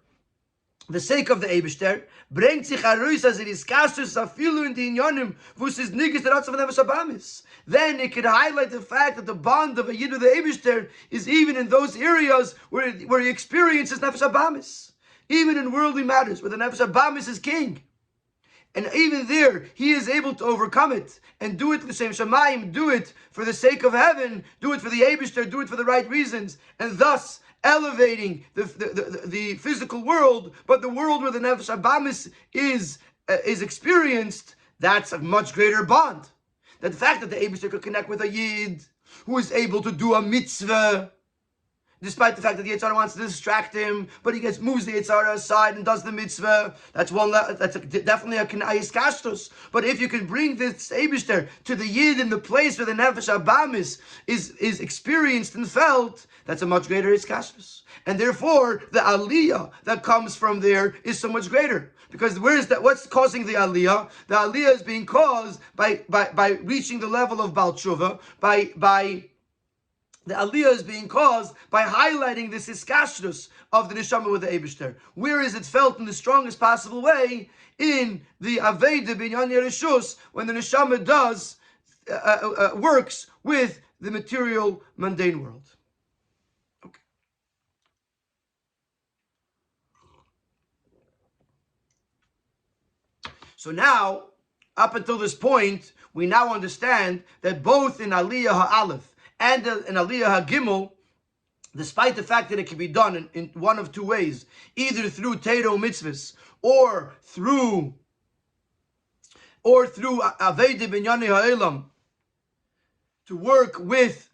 the sake of the Eibishter, bringt sich heraus as it is kashrus afilu in the inyanim v'us is nigus der Ratzav nefesh abamis. Then it could highlight the fact that the bond of a Yid with the Eibishter is even in those areas where he experiences nefesh abamis, even in worldly matters where the nefesh abamis is king. And even there, he is able to overcome it and do it l'Shem Shemayim, do it for the sake of heaven, do it for the Eibishter, do it for the right reasons, and thus elevating the physical world, but the world where the Nefesh Abamis is experienced, that's a much greater bond. That the fact that the Eibishter could connect with a Yid who is able to do a mitzvah, despite the fact that the Yetzer Hara wants to distract him, but he moves the Yetzer Hara aside and does the mitzvah. That's definitely a kenayis kashrus. But if you can bring this Eibishter to the Yid in the place where the nefesh abamis is experienced and felt, that's a much greater iskashrus. And therefore, the aliyah that comes from there is so much greater. Because what's causing the aliyah? The aliyah is being caused by reaching the level of Baal Tshuva, the aliyah is being caused by highlighting this iskashrus of the neshama with the Eibishter. Where is it felt in the strongest possible way? In the Aveda Binyan Yereshus, when the neshama does works with the material mundane world. Okay. So now, up until this point, we now understand that both in Aliyah Ha'aleph and in Aliyah HaGimel, despite the fact that it can be done in one of two ways, either through Teiro mitzvahs or through Avedi Binyani Ha'elam, to work with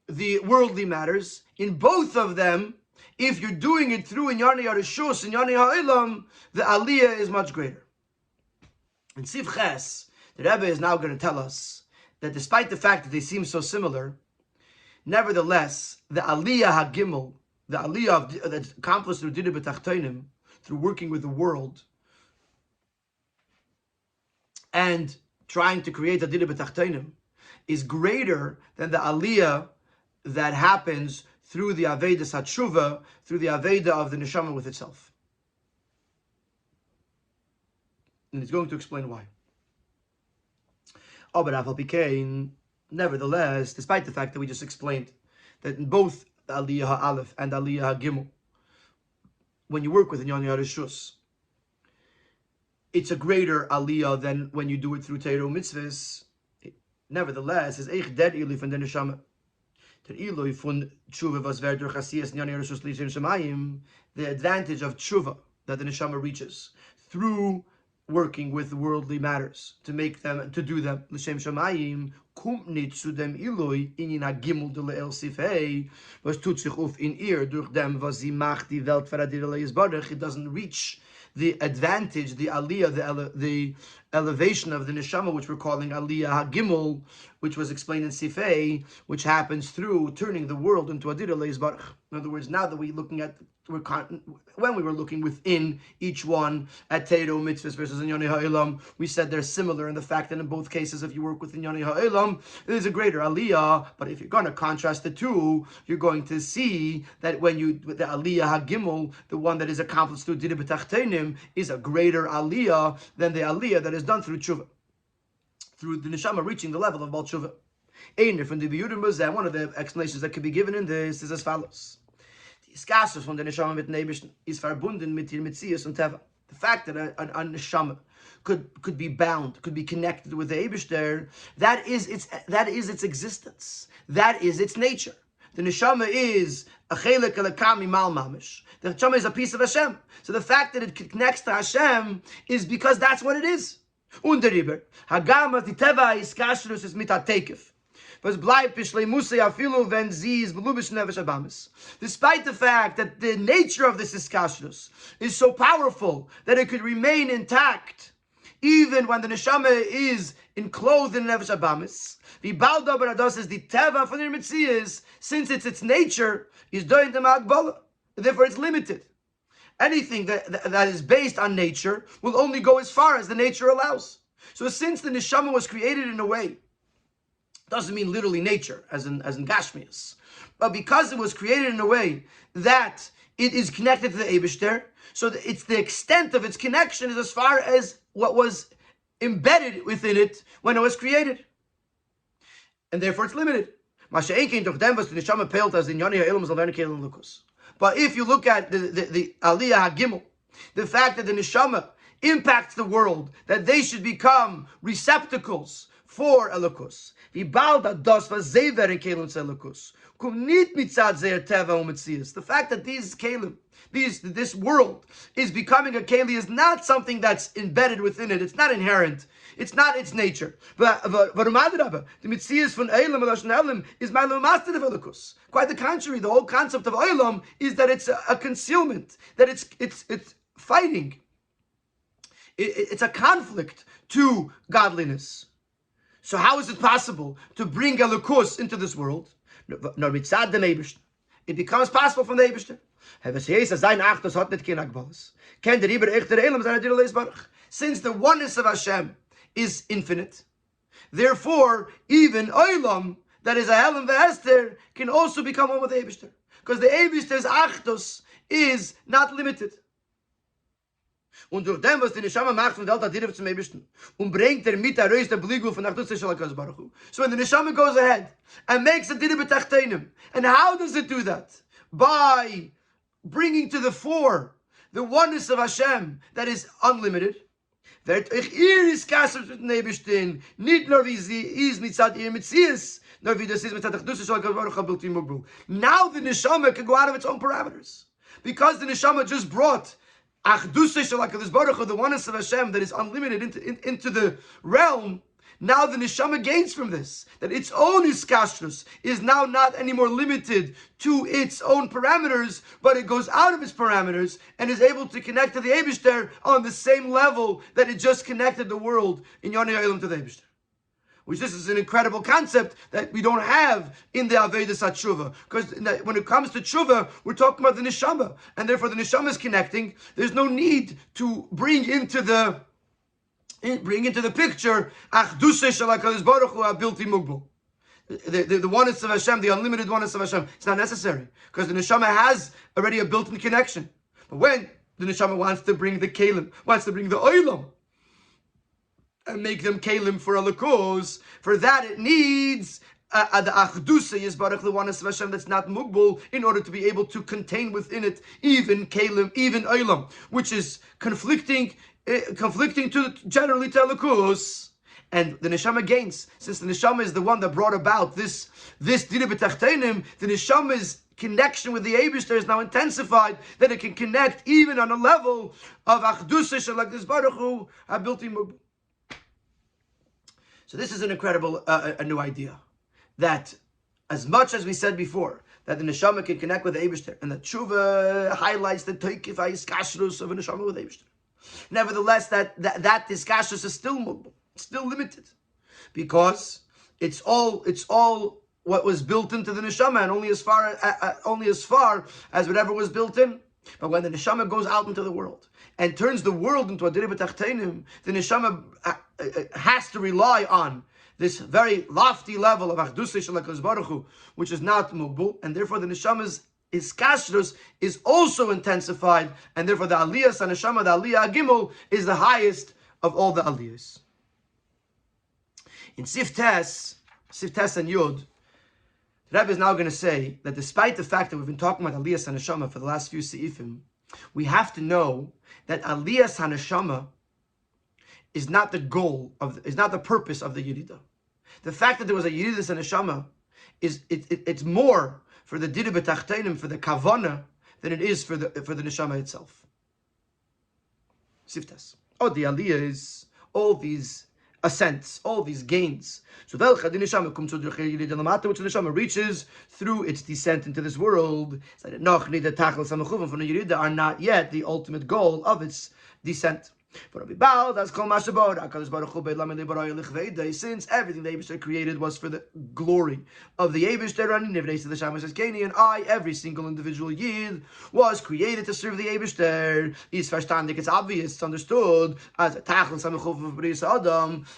the worldly matters. In both of them, if you're doing it through Inyani Harishus, Inyani Ha'elam, the aliyah is much greater. In Siv Ches, the Rebbe is now going to tell us that despite the fact that they seem so similar, nevertheless, the aliyah hagimel, the aliyah that's accomplished through dida b'tachtonim, through working with the world and trying to create a dida b'tachtonim, is greater than the aliyah that happens through the aveda satshuva, through the aveda of the neshama with itself. And he's going to explain why. Oh, but Afal Pikein, nevertheless, despite the fact that we just explained that in both the Aliyah Ha'alef and Aliyah Ha'gimel, when you work with Inyani Harishus, it's a greater Aliyah than when you do it through Teiro Mitzvahs. Nevertheless, is Eich der Ili von der Neshama. Der Iloi von Tshuva was wer durch Hasiyas Inyani Harishus Lishem Shemayim, the advantage of Tshuva that the Neshama reaches through working with worldly matters, to do them l'shem shamayim, kommt nicht zu dem Iloi in a Gimel de le'el sifei, was tut sich auf in ihr durch dem, was sie macht die Welt veradirele yisbarach. It doesn't reach the advantage, the aliyah, the elevation of the neshama, which we're calling aliyah hagimel, which was explained in sifei, which happens through turning the world into adirele yisbarach. In other words, now that when we were looking within each one at Teiro mitzvahs versus Inyani Ha'elam, we said they're similar in the fact that in both cases, if you work with Inyani Ha'elam, there's a greater aliyah. But if you're going to contrast the two, you're going to see that when with the aliyah hagimel, the one that is accomplished through dida b'tachtenim, is a greater aliyah than the aliyah that is done through tshuva, through the neshama reaching the level of Baal tshuva. One of the explanations that could be given in this is as follows. Die Iskasus von der Neshama mit Nebischen is verbunden mit ihr Metzias und Teva. The fact that a Neshama could be bound, could be connected with the Eibishter, that is its existence. That is its nature. The Neshama is a Chelek Elakami Mal Mamish. The Neshama is a piece of Hashem. So the fact that it connects to Hashem is because that's what it is. Und darüber, Hagama die Teva Iskasus is mit HaTekef. Despite the fact that the nature of this iskashrus is so powerful that it could remain intact even when the neshama is enclosed in nefesh abamis, the balda barados is the teva for the mitzias, since it's its nature, is doing the magbala. Therefore, it's limited. Anything that is based on nature will only go as far as the nature allows. So, since the neshama was created in a way, doesn't mean literally nature, as in Gashmias, but because it was created in a way that it is connected to the Eibishter, so that it's the extent of its connection is as far as what was embedded within it when it was created, and therefore it's limited. But if you look at the Aliyah Hagimel, the fact that the neshama impacts the world, that they should become receptacles for Elokus. The fact that these kelim, this world is becoming a keli is not something that's embedded within it. It's not inherent. It's not its nature. But the mitzias von Eilam Elam is ma'lumasted of Elokus. Quite the contrary. The whole concept of Eilam is that it's a concealment, that it's fighting. It's a conflict to godliness. So how is it possible to bring Elokus into this world? It becomes possible from the Eibishter. Since the oneness of Hashem is infinite, therefore even Olam, that is a Helam V'Hester, can also become one with the Eibishter. Because the Eibishter's Achdus is not limited. Und durch dem, was die Neshama macht von Delta Dirif zum Eibishten, und bringt mit der Reis der Beligul von Achdus Shalakadosh Baruch Hu. So when the Neshama goes ahead and makes a Dirif B'Tachtenim, and how does it do that? By bringing to the fore the oneness of Hashem that is unlimited. Wird euch ihr Iskasser mit den Eibishten, nicht nur wie sie ist mit Zad ihr Metzies, Now the neshama can go out of its own parameters. Because the neshama just brought the oneness of Hashem that is unlimited into the realm. Now the neshama gains from this, that its own iskashrus is now not anymore limited to its own parameters, but it goes out of its parameters and is able to connect to the Eibishter on the same level that it just connected the world in Yonei Olam to the Eibishter. Which this is an incredible concept that we don't have in the Avedas HaTshuva. Because when it comes to Tshuva, we're talking about the neshama, and therefore the neshama is connecting. There's no need to bring into the picture the oneness of Hashem, the unlimited oneness of Hashem. It's not necessary because the neshama has already a built-in connection. But when the neshama wants to bring the kelim, wants to bring the oilam and make them kelim for a lakos, for that it needs the achdusa yisbarach, the oneness of Hashem that's not mugbul, in order to be able to contain within it even kelim, even oilam, which is conflicting to generally to lakos. And the neshama gains, since the neshama is the one that brought about this dira b'tachtenim. The neshama's connection with the Eibishter is now intensified, that it can connect even on a level of achdusa shalak baruch hu habilti mugbul. So this is an incredible, a new idea, that as much as we said before, that the neshama can connect with the Eibishter, and that tshuva highlights the toikif ha'yiskashrus of a neshama with the Eibishter. Nevertheless, that iskashrus is still mugbul, still limited, because it's all what was built into the neshama, and only as far as whatever was built in. But when the neshama goes out into the world and turns the world into a dira b'tachtenim, the neshama has to rely on this very lofty level of achdusei shel HaKadosh Baruch Hu, which is not mugbul, and therefore the neshama's iskashrus is also intensified, and therefore the aliyas and neshama, the aliyah agimel, is the highest of all the aliyahs. In Siftes and Yud, the Rebbe is now going to say that despite the fact that we've been talking about aliyas and neshama for the last few seifim, we have to know that aliyas haneshama is not the goal is not the purpose of the Yerida. The fact that there was a Yeridas and neshama it's more for the dira b'tachtenim, for the kavana, than it is for the neshama itself. Siftas. Oh, the aliyah is all these ascents, all these gains. So which the neshama reaches through its descent into this world, are not yet the ultimate goal of its descent. For Rabbi Baal, that's called Mashabod. Since everything the Eibishter created was for the glory of the Eibishter, and I, every single individual Yid, was created to serve the Eibishter. It's obvious, it's understood as a Adam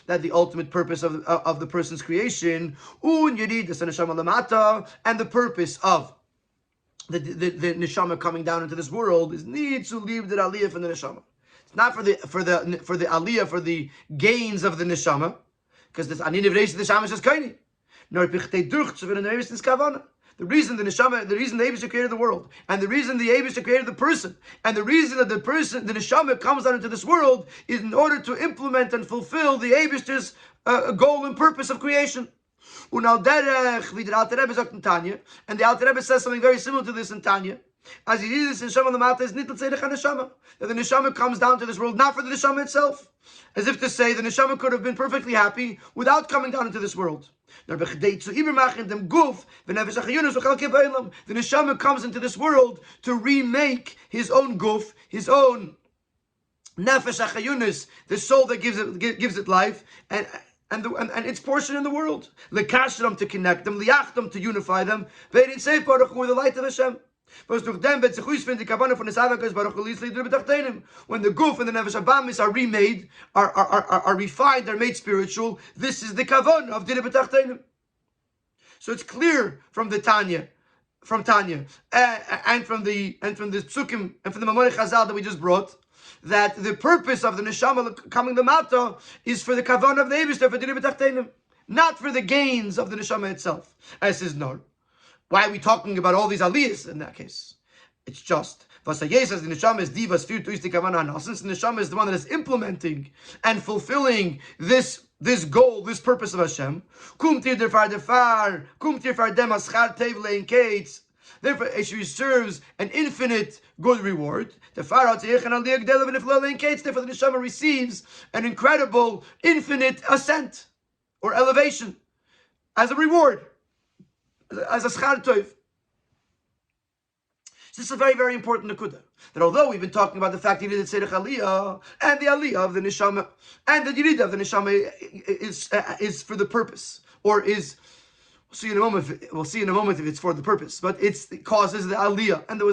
that the ultimate purpose of the person's creation, and the purpose of the neshama coming down into this world is need to leave the aliyah from the neshama. Not for the aliyah, for the gains of the neshama, because this ani nivreis the neshama is kaini. Nor pichtei durch zu werden nevis is kavana. The reason the Eibishter created the world, and the reason the Eibishter created the person, and the reason that the neshama comes out into this world is in order to implement and fulfill the Eibishter's goal and purpose of creation. And the Alter Rebbe says something very similar to this in Tanya. As he did this in Shema Lamata is nitl tzedek neshama, that the neshama comes down to this world not for the neshama itself, as if to say the neshama could have been perfectly happy without coming down into this world. The neshama comes into this world to remake his own guf, his own nefesh hachayunis, the soul that gives it life, and its portion in the world. Lekashram, to connect them, liachtam, to unify them, ve'erin seif baruch hu, with the light of Hashem. When the guf and the nefesh abamis are remade, are refined, are made spiritual, this is the kavan of dira b'tachtenim. So it's clear from the Tanya, and from the psukim and from the Mamorei Chazal that we just brought, that the purpose of the neshama coming the mata is for the kavan of the Eibishter, for dira b'tachtenim, not for the gains of the neshama itself. As is known. Why are we talking about all these aliyahs in that case? It's just Vasayeh says the neshama is divas fear to istik kavanah. Since the neshama is the one that is implementing and fulfilling this goal, this purpose of Hashem. Kumtir defar, kumtir far dem aschar tev lein kates. Therefore, she serves an infinite good reward. Therefore, the neshama receives an incredible, infinite ascent or elevation as a reward, as a schar tov. This is a very, very important nekuda. That although we've been talking about the fact that you need the tzedek aliyah and the aliyah of the neshama and the yirida of the neshama is for the purpose, or is we'll see in a moment if it's for the purpose, but it causes the aliyah. And there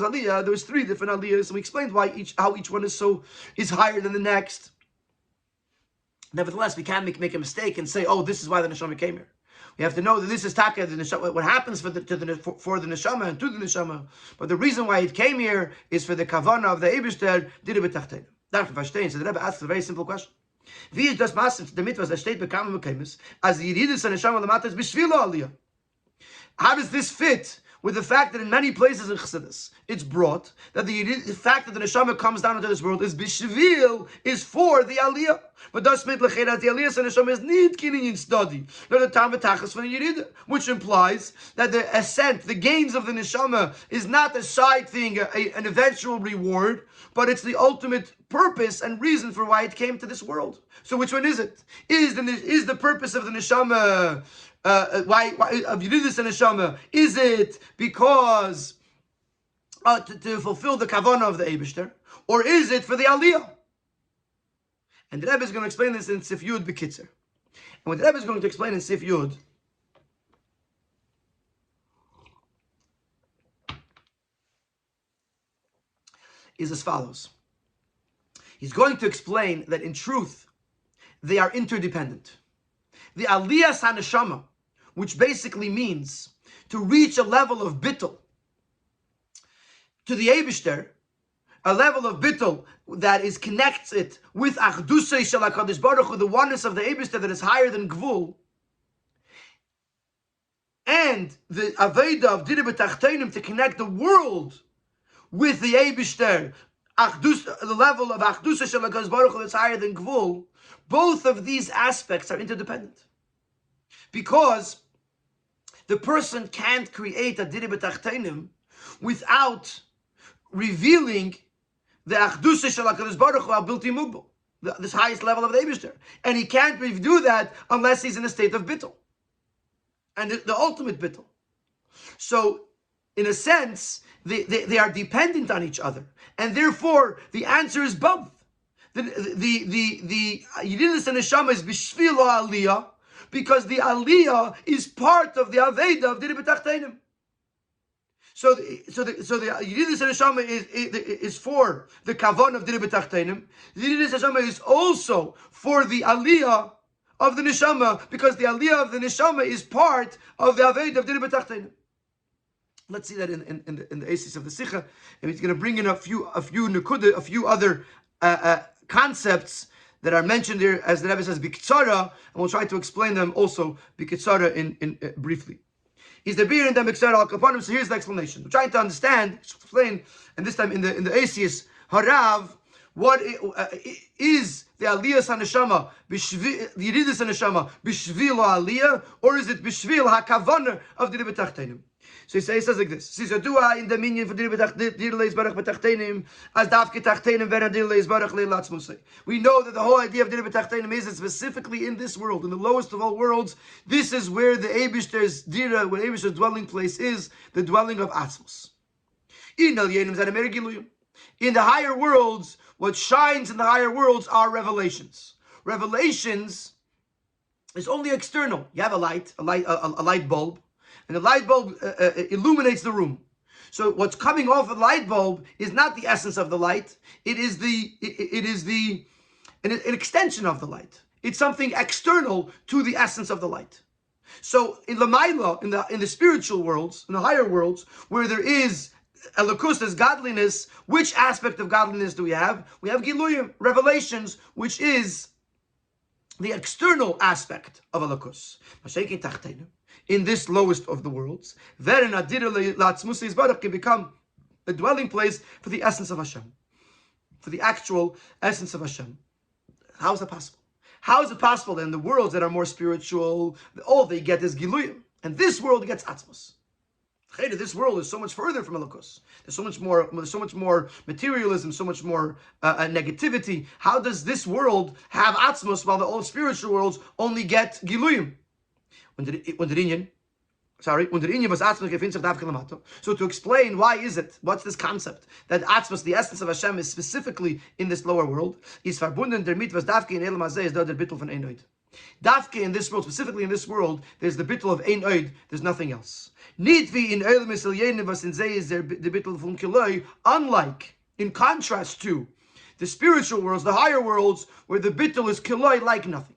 was three different aliyahs, and we explained how each one is higher than the next. Nevertheless, we can't make a mistake and say, oh, this is why the neshama came here. We have to know that this is taka, the neshama, what happens for the neshama and to the neshama. But the reason why it came here is for the kavana of the Eibishter, did it b'tachtein. That's what Vashtein. So the Rebbe asks a very simple question. Wie ist das Maße der Mitzvah, das steht bekam Mekemes, as the Yiridus and Neshama Lamata is b'shvilo aliyah? How does this fit with the fact that in many places in Chassidus it's brought that the fact that the neshama comes down into this world is bishvil, is for the aliyah? But does mit lecherat the aliyah and neshama is need kinin in study, not the tam v'tachas for the yirida, which implies that the ascent, the gains of the neshama, is not a side thing, an eventual reward, but it's the ultimate purpose and reason for why it came to this world. So which one is it? Is the purpose of the neshama? Why of Yididus and Neshama? Is it because to fulfill the kavanah of the Eibishter, or is it for the Aliyah? And the Rebbe is going to explain this in Sif Yud B'Kitzer. And what the Rebbe is going to explain in Sif Yud is as follows. He's going to explain that in truth they are interdependent. The Aliyah HaNeshama, which basically means to reach a level of bittul to the Eibishter, a level of bittul that connects it with Achdusei Shel HaKadosh Baruch Hu, the oneness of the Eibishter that is higher than Gvul, and the Aveda of Dira B'Tachtenim to connect the world with the Eibishter, the level of Achdusei Shel HaKadosh Baruch Hu that's higher than Gvul. Both of these aspects are interdependent. Because the person can't create a Dira B'Tachtenim without revealing the Achdusei Shel HaKadosh Baruch Hu Bilti Mugbal, this highest level of the Eibishter. And he can't do that unless he's in a state of bittul. And the ultimate bittul. So, in a sense, they are dependent on each other. And therefore, the answer is both. The Yididus and Neshama is b'shvil aliyah, because the aliyah is part of the aveda of Dira B'Tachtenim. So the Yididus and Neshama is for the kavon of Dira B'Tachtenim. The Yididus and Neshama is also for the aliyah of the Neshama, because the aliyah of the Neshama is part of the aveda of Dira B'Tachtenim. Let's see that in the aces of the Sikha, and he's going to bring in a few other concepts that are mentioned here, as the Rebbe says, b'kitzara, and we'll try to explain them also b'kitzara in briefly. Is the beer in the b'kitzara al kapanim? So here's the explanation. We're trying to explain, and this time in the aces harav, what is the aliyah haneshama, the yididus haneshama b'shvil aliyah, or is it b'shvil hakavaner of the b'tachtenim? So he says like this. He says, in the minyan for dir leis barach b'tachtenim, as davke tachtenim v'en dir leis barach leilatz musay. We know that the whole idea of dir b'tachtenim is that specifically in this world, in the lowest of all worlds, this is where the Eibishter's dira, where Eibishter's dwelling place is, the dwelling of Atzmos. In the higher worlds, what shines in the higher worlds are revelations. Revelations is only external. You have a light bulb. And the light bulb illuminates the room. So what's coming off of the light bulb is not the essence of the light. It is an extension of the light. It's something external to the essence of the light. So in Lamaila, in the spiritual worlds, in the higher worlds, where there is Elokus, there's godliness, which aspect of godliness do we have? We have Giluyim, revelations, which is the external aspect of Elokus. In this lowest of the worlds, can become a dwelling place for the essence of Hashem, for the actual essence of Hashem. How is that possible? How is it possible that in the worlds that are more spiritual, all they get is Giluyim, and this world gets Atzmos? This world is so much further from Elokus. There's so much more materialism, so much more negativity. How does this world have Atzmos while the old spiritual worlds only get Giluyim? So to explain why is it, what's this concept that Atzmos, the essence of Hashem, is specifically in this lower world, is verbunden damit was dafke in Elam Hazeh is der Bittul von Ein Oid. Dafke in this world, specifically in this world, there's the Bittul of Ein Oid, there's nothing else. Nit wie in Elam Yisrael was in Zeh is der Bittul von Kiloi, unlike, in contrast to, the spiritual worlds, the higher worlds, where the Bittul is Kiloi like nothing.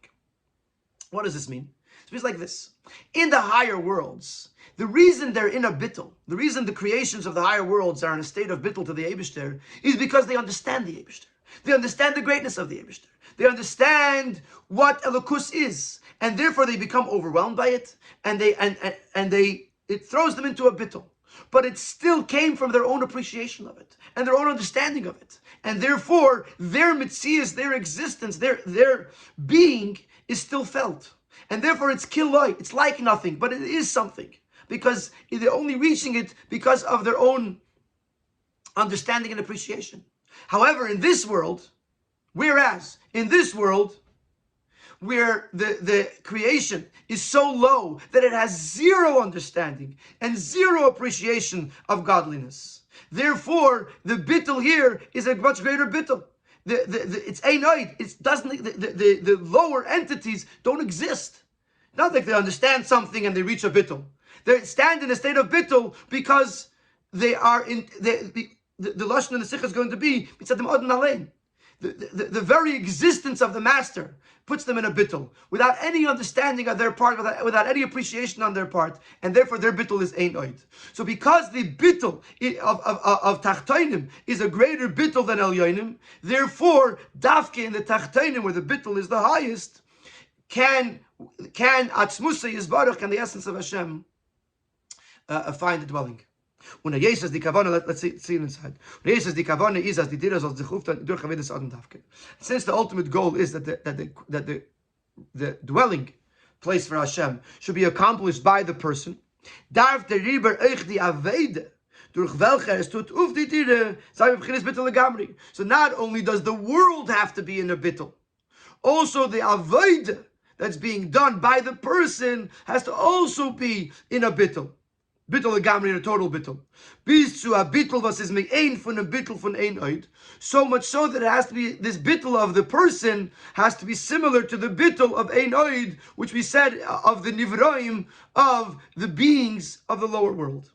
What does this mean? It means like this. In the higher worlds, the reason they're in a bittul, the reason the creations of the higher worlds are in a state of bittul to the Eibishter, is because they understand the Eibishter. They understand the greatness of the Eibishter. They understand what Elokus is, and therefore they become overwhelmed by it, and it throws them into a bittul. But it still came from their own appreciation of it, and their own understanding of it. And therefore, their mitzias, their existence, their being is still felt. And therefore it's kiloi, it's like nothing, but it is something. Because they're only reaching it because of their own understanding and appreciation. However, in this world, whereas in this world, where the creation is so low that it has zero understanding and zero appreciation of godliness. Therefore, the bittul here is a much greater bittul. It's Einoid. It doesn't. The lower entities don't exist. Not like they understand something and they reach a bittul. They stand in a state of bittul because they are in the lashon and the sikha is going to be mitzadim odin alein. The very existence of the master puts them in a bittul without any understanding of their part, without any appreciation on their part, and therefore their bittul is ein oid. So because the bittul of tachtoinim is a greater bittul than elyonim, therefore dafke in the tachtoinim where the bittul is the highest can atzmusa yizbarach and the essence of Hashem find a dwelling. When Jesus the kavana, let's see it inside. When Jesus the kavana is as the diras of zechufta durch avedus adam dafke. Since the ultimate goal is that the dwelling place for Hashem should be accomplished by the person. Darf der riber euch die avede durch welche es tut uf die dire sei beginnes bittel gamri. So not only does the world have to be in a bittel, also the avede that's being done by the person has to also be in a bittel. Bittel gamri in a total bittel. Bis zu a bittel was is me ein von a bittel von ein oid. So much so that it has to be, this bittel of the person has to be similar to the bittel of ein oid, which we said of the nivraim, of the beings of the lower world.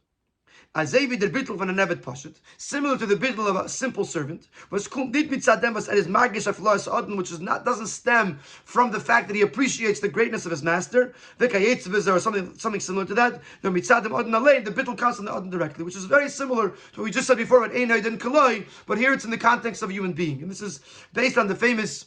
Azevi der bittel von a nevet pashat, similar to the bittel of a simple servant, was kommt nit mit zadem was is magisch aflois odden, which is not, doesn't stem from the fact that he appreciates the greatness of his master. V'kayetz or something similar to that. No mit zadem odden alein, the bittel comes from the odden directly, which is very similar to what we just said before about einoid and kaloi, but here it's in the context of a human being, and this is based on the famous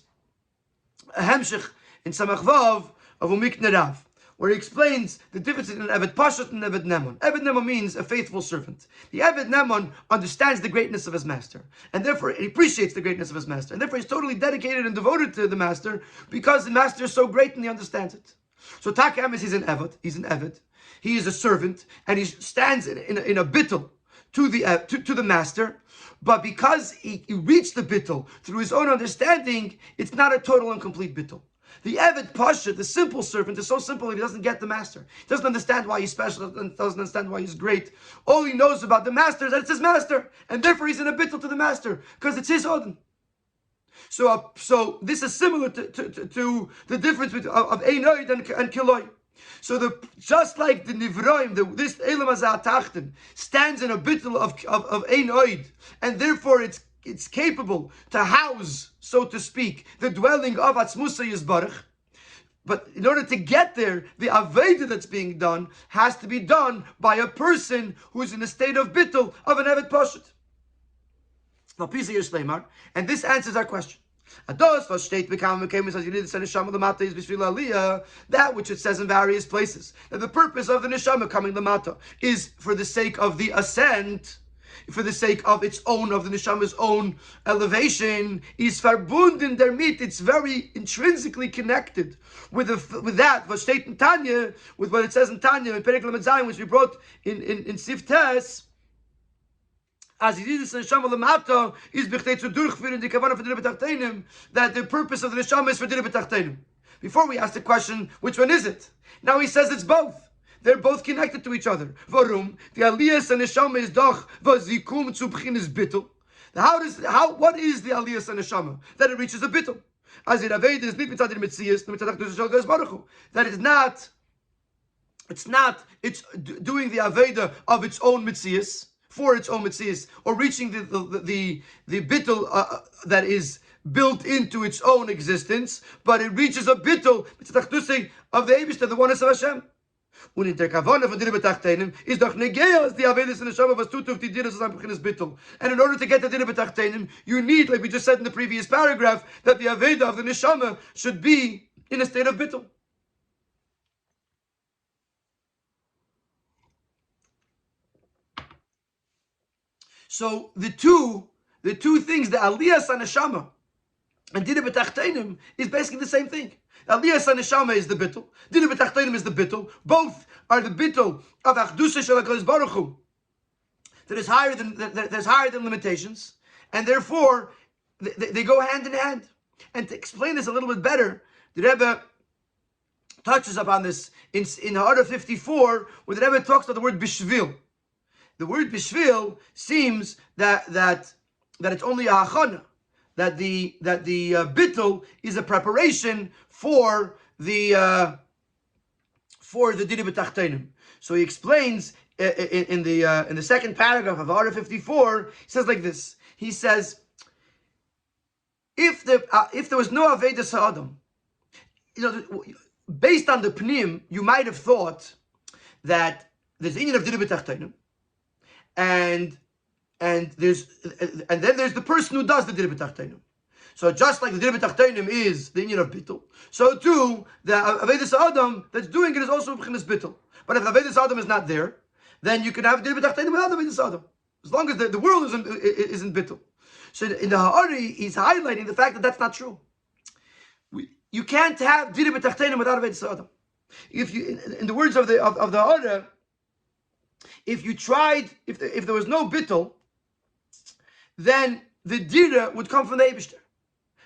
hemshich in Samach Vav of Umikne Rav, where he explains the difference between Eved Pashat and Eved Nemon. Eved Nemon means a faithful servant. The Eved Nemon understands the greatness of his master, and therefore he appreciates the greatness of his master, and therefore he's totally dedicated and devoted to the master because the master is so great and he understands it. So Taka Emes is an Eved, he is a servant, and he stands in a bittul to the master, but because he reached the bittul through his own understanding, it's not a total and complete bittul. The Eved Pasha, the simple servant, is so simple that he doesn't get the master. He doesn't understand why he's special, and doesn't understand why he's great. All he knows about the master is that it's his master, and therefore he's in a bittul to the master, because it's his odin. So this is similar to the difference of Einoid and Kiloi. So just like the Nivroim, this Elam Hazeh Tachten stands in a bittul of Einoid, and therefore it's capable to house, so to speak, the dwelling of Atzmusa Yizbarach. But in order to get there, the Aveda that's being done has to be done by a person who is in a state of bittul of an Evet Pashat. And this answers our question. That which it says in various places, that the purpose of the neshama coming lamata is for the sake of the ascent. for the sake of its own, of the neshama's own elevation, is verbunden damit. It's very intrinsically connected with that. Was steht in Tanya, with what it says in Tanya in Perek Lamed Zayin, which we brought in Sif Tes. As he did this in Neshama Lamata, is b'chtei zu durchführen die Kavanah for Dina B'tachtenim, that the purpose of the Neshama is for Dina B'tachtenim. Before we ask the question, which one is it? Now he says it's both. They're both connected to each other. Warum? The Aliyas and Neshama is doch vazikum zu b'chinas bittul. What is the Aliyas and Neshama? That it reaches a bittul. As it aved is nit mitzad mitzias, mitzad akdus shel Baruch Hu. That it's doing the aveda of its own mitzias, for its own mitzias, or reaching the bittul that is built into its own existence, but it reaches a bittul of the Eibishter, the oneness of Hashem. Und in der Kavanah von Dina B'tachtenim is doch negeas the Avelis and Neshama was tutuf the Dina Sasam B'chinas bittul. And in order to get the Dina B'tachtenim, you need, like we just said in the previous paragraph, that the Aveda of the Neshama should be in a state of bittul. So the two things, the Aliyas and Neshama and Dina B'tachtenim, is basically the same thing. Aliyas and Neshama is the bittul. Dina B'tachtenim is the bittul. Both are the bittul of Achdusha Shel Baruch Hu, that is higher than limitations, and therefore they go hand in hand. And to explain this a little bit better, the Rebbe touches upon this in Order 54, where the Rebbe talks about the word bishvil. The word bishvil seems that it's only a hachana, that the bittul is a preparation for the Dina B'tachtenim. So he explains in the second paragraph of Order 54. He says like this. He says, if there was no Aveda Sa'adam, based on the Pnim, you might have thought that there's the Inyan of Dina B'tachtenim, and then there's the person who does the Dina B'tachtenim. So just like the Dina B'tachtenim is the Inyan of bittul, so too the Aveda Sa'adam that's doing it is also b'chinas bittul. But if the Aveda Sa'adam is not there, then you can have Dina B'tachtenim without the Aveda Sa'adam, as long as the world isn't bittul. So in the Ha'ari, he's highlighting the fact that that's not true. You can't have Dina B'tachtenim without Aveda Sa'adam. If you, in the words of the Ha'ari, if you tried, if there was no bittul, then the Dina would come from the Eibishter,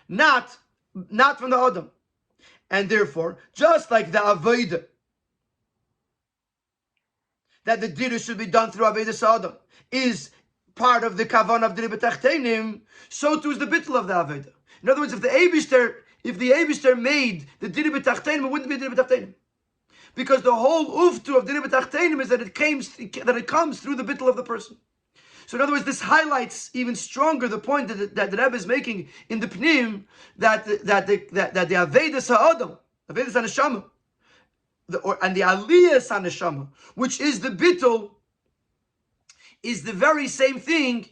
not from the Adam. And therefore, just like the Aveda, that the Dina should be done through Aveda Sa'adam, is part of the Kavan of Dina B'tachtenim, so too is the bittul of the Aveda. In other words, if the Eibishter made the Dina B'tachtenim, it wouldn't be Dina B'tachtenim. Because the whole uftu of Dina B'tachtenim is that it comes through the bittul of the person. So in other words, this highlights even stronger the point that the Rebbe is making in the Pnim, that the Avedas HaAdam, Avedas HaNeshama, and the Aliyas HaNeshama, which is the bittul, is the very same thing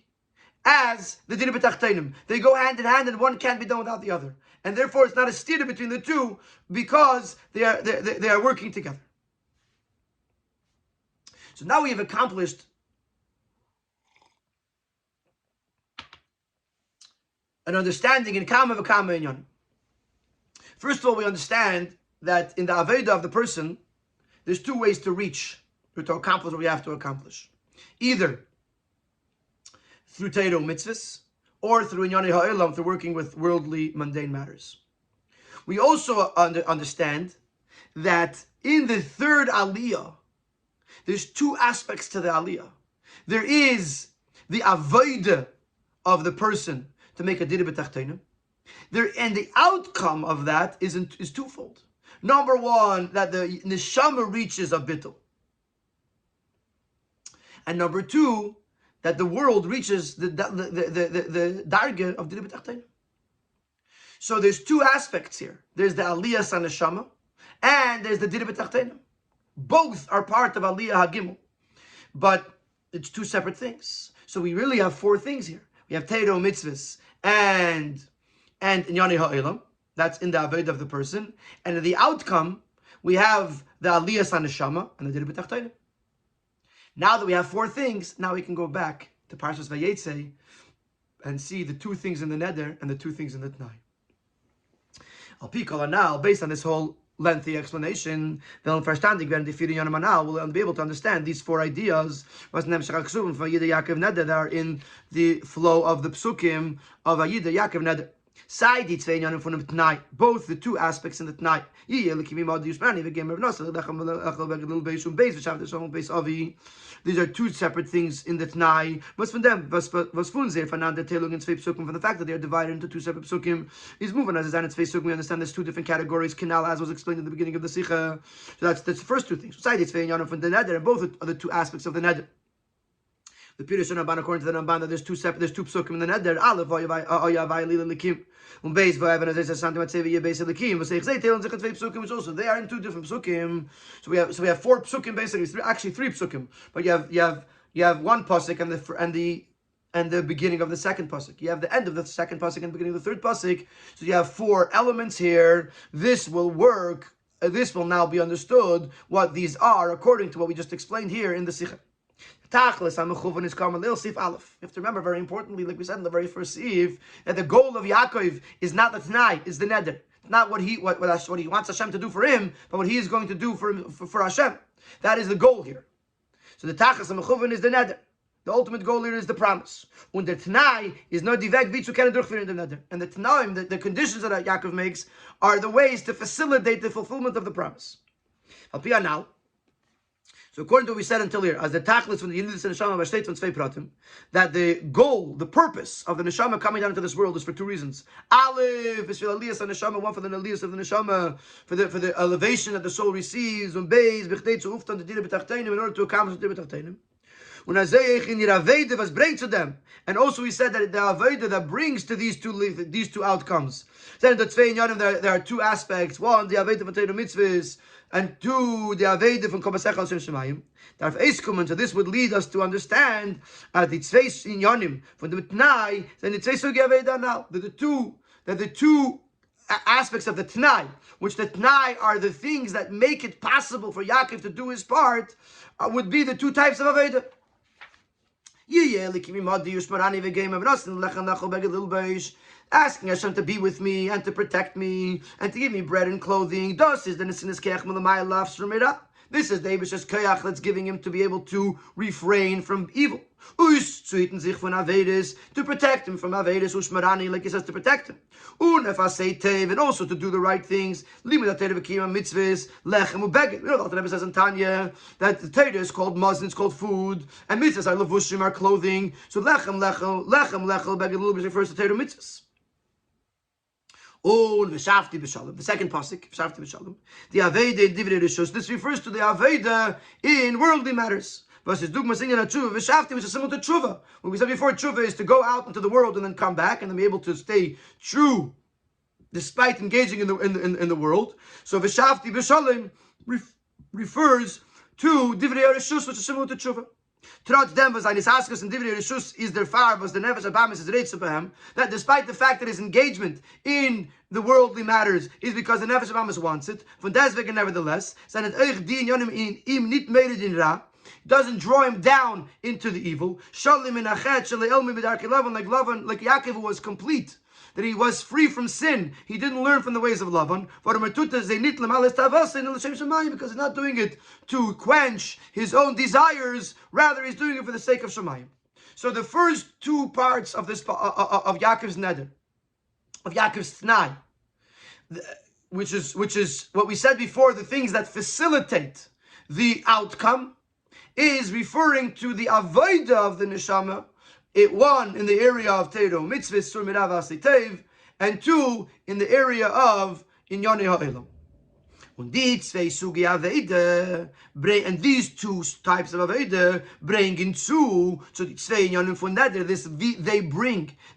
as the Dina B'tachtenim. They go hand in hand, and one can't be done without the other. And therefore, it's not a stira between the two, because they are working together. So now we have accomplished an understanding in Kama V'Kama Inyan. First of all, we understand that in the Aveda of the person, there's two ways to reach, or to accomplish what we have to accomplish. Either through Teiro mitzvahs, or through Inyani Ha'olam, through working with worldly, mundane matters. We also understand that in the third Aliyah, there's two aspects to the Aliyah. There is the Avodah of the person to make a Dina B'tachtenim. And the outcome of that is twofold. Number one, that the Neshama reaches a bittul. And number two, that the world reaches the dargah of Dina B'tachtenim. So there's two aspects here. There's the Aliyah HaNeshama, and there's the Dina B'tachtenim. Both are part of Aliyah HaGimel, but it's two separate things. So we really have four things here. We have Teiro mitzvahs and Inyani Ha'olam. That's in the Aved of the person. And in the outcome, we have the Aliyah HaNeshama and the Dina B'tachtenim. Now that we have four things, now we can go back to Parshas Vayetze and see the two things in the neder and the two things in the Tnai. Now, based on this whole lengthy explanation, then verstandig werden die 4 Yonim Anal will be able to understand these 4 ideas was that are in the flow of the psukim of Vayida Yaakov Neder. Side die 2 Yonim von dem Tnai, both the two aspects in the Tnai. These are two separate things in the Tnai. Was von dem, was von sehr voneinander Teilung in 2 Psukim, from the fact that they are divided into 2 separate Psukim, is moving as in 2 Psukim. We understand there's 2 different categories, Kinal, as was explained in the beginning of the Sikha. So that's the first 2 things. Side die 2 Yonim von the Neder, and both are the 2 aspects of the Neder. The Pirush Ramban, according to the Ramban, that there's 2 psukim in the Neder. Aleph Vayavai Lila Likim, Beis Vayav, and as I said, Beis Likim. We say Teilen Zechat 2 psukim, which also they are in 2 different psukim. So we have 4 psukim basically, actually 3 psukim. But you have 1 pasuk and the beginning of the 2nd pasuk. You have the end of the 2nd pasuk and the beginning of the 3rd pasuk. So you have 4 elements here. This will work. This will now be understood what these are according to what we just explained here in the Sikha. Tachlis HaMechuvon is Karmel Sif Aleph. You have to remember very importantly, like we said in the very first Sif, that the goal of Yaakov is not the Tnai, is the Neder. Not what he wants Hashem to do for him, but what he is going to do for Hashem. That is the goal here. So the Tachlis HaMechuvon is the Neder. The ultimate goal here is the promise. And the Tnai is no divek vitzu kenen durchführen in the Neder. And the Tnaim, the conditions that Yaakov makes, are the ways to facilitate the fulfillment of the promise. Alpia now. So according to what we said until here, as the tachlis from the Yidus and Neshama Vashteit from Tzvei Pratim, that the goal, the purpose of the Neshama coming down into this world is for 2 reasons. Aleph is for the Aliyas and Neshama, 1 for the Aliyas of the Neshama, for the elevation that the soul receives, and Beis, B'chtei zu uftan, the Dira B'tachteinim, in order to accomplish the Dira B'tachteinim. And was bring to them. And also we said that the Aveda that brings to these two outcomes. Then in the Tzvei Yonim there are 2 aspects. 1, the Aveda from Torah mitzvahs, and 2, the Aveda from Komasech al Shem Shemayim. So this would lead us to understand the Tzvei Yonim from the Tnai, then the Tzvei Sugi Aveda now. The two aspects of the Tnai, which the Tnai are the things that make it possible for Yaakov to do his part, would be the 2 types of Aveda. Asking Hashem to be with me and to protect me and to give me bread and clothing. This is the Eibish's Kayach that's giving him to be able to refrain from evil. To protect him from Avedis, Ushmarani, like he says, to protect him. And also to do the right things. We know that the Rebbe says in Tanya that the Torah is called mazon, it's called food, and mitzvahs are levushim, are clothing. So lechem beged refers to Torah mitzvahs. The 2nd pasuk, v'shafti b'shalom, the Aveda in Divrei Rishus. This refers to the Aveda in worldly matters. Versus Dugma Sinyan Tshuva, v'shafti, which is similar to Tshuva. What we said before, Tshuva is to go out into the world and then come back and then be able to stay true despite engaging in the world. So v'shafti b'shalom refers to Divrei Rishus, which is similar to Tshuva. Trotzdem was eines Askus and Divrei Rishus is their far was the Nefesh Abamis is Reitz Abraham, that despite the fact that his engagement in the worldly matters is because the Nefesh Abamis wants it, von deswegen nevertheless, seinen Eich Din Yonim in ihm nicht mehr in Ra, doesn't draw him down into the evil. Shalim in Achet, Shalei Elmi B'darkei Lavan, like Yaakov was complete. That he was free from sin. He didn't learn from the ways of Lavan. Because he's not doing it to quench his own desires. Rather, he's doing it for the sake of Shemayim. So the first 2 parts of this of Yaakov's Neder, of Yaakov's Tnai, which is what we said before, the things that facilitate the outcome, is referring to the Avodah of the Neshama. 1 in the area of Teiro Mitzvah Sur Mirav Asitev, and 2 in the area of Inyane Ha'elam. And these 2 types of Aveda bring into the Tzvei Inyanim von Neder.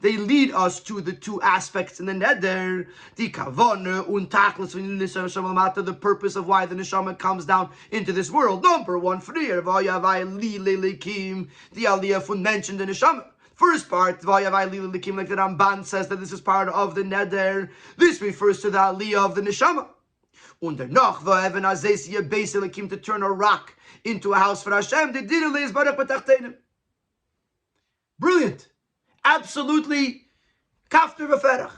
They lead us to the 2 aspects in the Neder. The Kavone und Tachlis von Neshama, the purpose of why the Neshama comes down into this world. Number 1, Frier Vayavai Lile Likim, the Aliyah von mentioned the Neshama. First part, Vayavai Lile Likim, like the Ramban says that this is part of the Neder. This refers to the Aliyah of the Neshama. To turn a rock into a house for Hashem. Brilliant. Absolutely kafter v'ferach.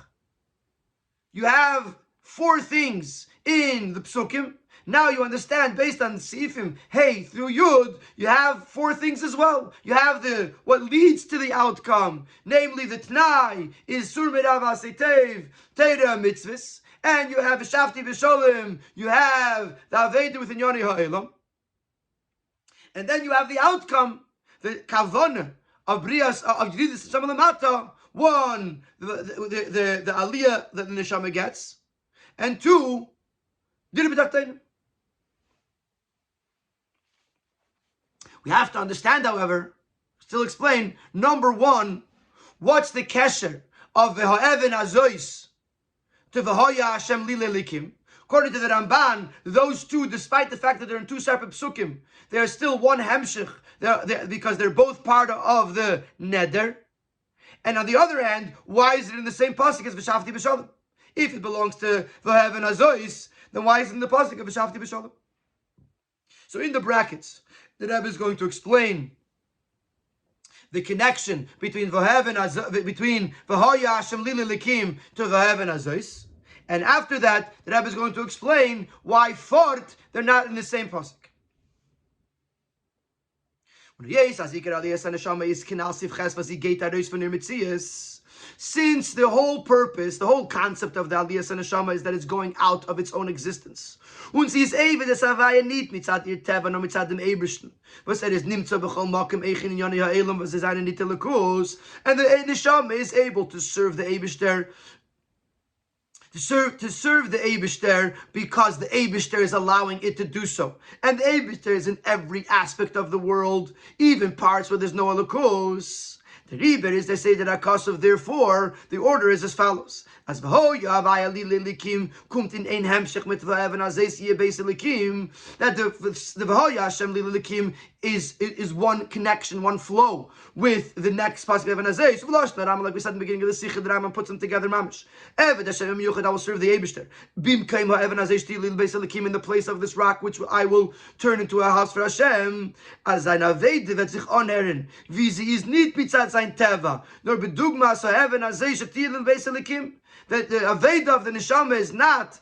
You have 4 things in the psukim. Now you understand, based on Sifim, hey, through Yud, you have 4 things as well. You have the what leads to the outcome, namely the Tnai is Sur Merav Asetev, Teira Mitzvahs, and you have Shafti V'Sholim, you have the Aveda within Yoni Ha'elam, and then you have the outcome, the Kavona of Brias, of Yidis Shamalamata. 1, the Aliyah that the Neshama gets, and 2, Dir B'Tachteinim. We have to understand, however, still explain, number 1, what's the kesher of V'ha'even Azois to V'ha'ya Hashem Lile Likim. According to the Ramban, those 2, despite the fact that they're in 2 separate psukim, they are still one hemshich, because they're both part of the neder. And on the other hand, why is it in the same pasuk as V'shafti B'Shalom? If it belongs to V'ha'even Azois, then why is it in the pasuk of V'shafti B'Shalom? So in the brackets, the Rebbe is going to explain the connection between between V'ha'ya Hashem Lile Likim to V'ha'even Azois, and after that, the Rebbe is going to explain why fort they're not in the same pasuk. Since the whole purpose, the whole concept of the Aliyas and Neshama is that it's going out of its own existence. Und sie ist ewig, das Havaya nicht mitzad ihr Teva, no mitzad dem Ebersten. Was is nimtza b'chol makim eichin in Yoni Ha'elam, was eine nicht telekus. And the Neshama is able to serve the Eberster, to serve the Eibishter, because the Eibishter is allowing it to do so. And the Eibishter is in every aspect of the world, even parts where there's no Elokus. The Riber is, they say that Akasov, therefore, the order is as follows. As V'hoya Havaya Lile Likim kumt in ein hemshech mit V'ha'even Azois yeh beis Likim, that the V'hoya Hashem Lile Likim is one connection, one flow with the next pasuk of V'ha'even Azois. V'losh Rambam, like we said in the beginning of the Sikha, the Rambam puts them together, mamish. Eved Hashem Yuchad, I will serve the Eibishter. Bim kaim Ha'even Azois Lile beis Likim, in the place of this rock, which I will turn into a house for Hashem. As ein Aved wird sich anhören, wie sie ist nicht mitzad sein Teva, nor bedugmas Ha'even Azois Lile beis Likim. That the Aveda of the Neshama is not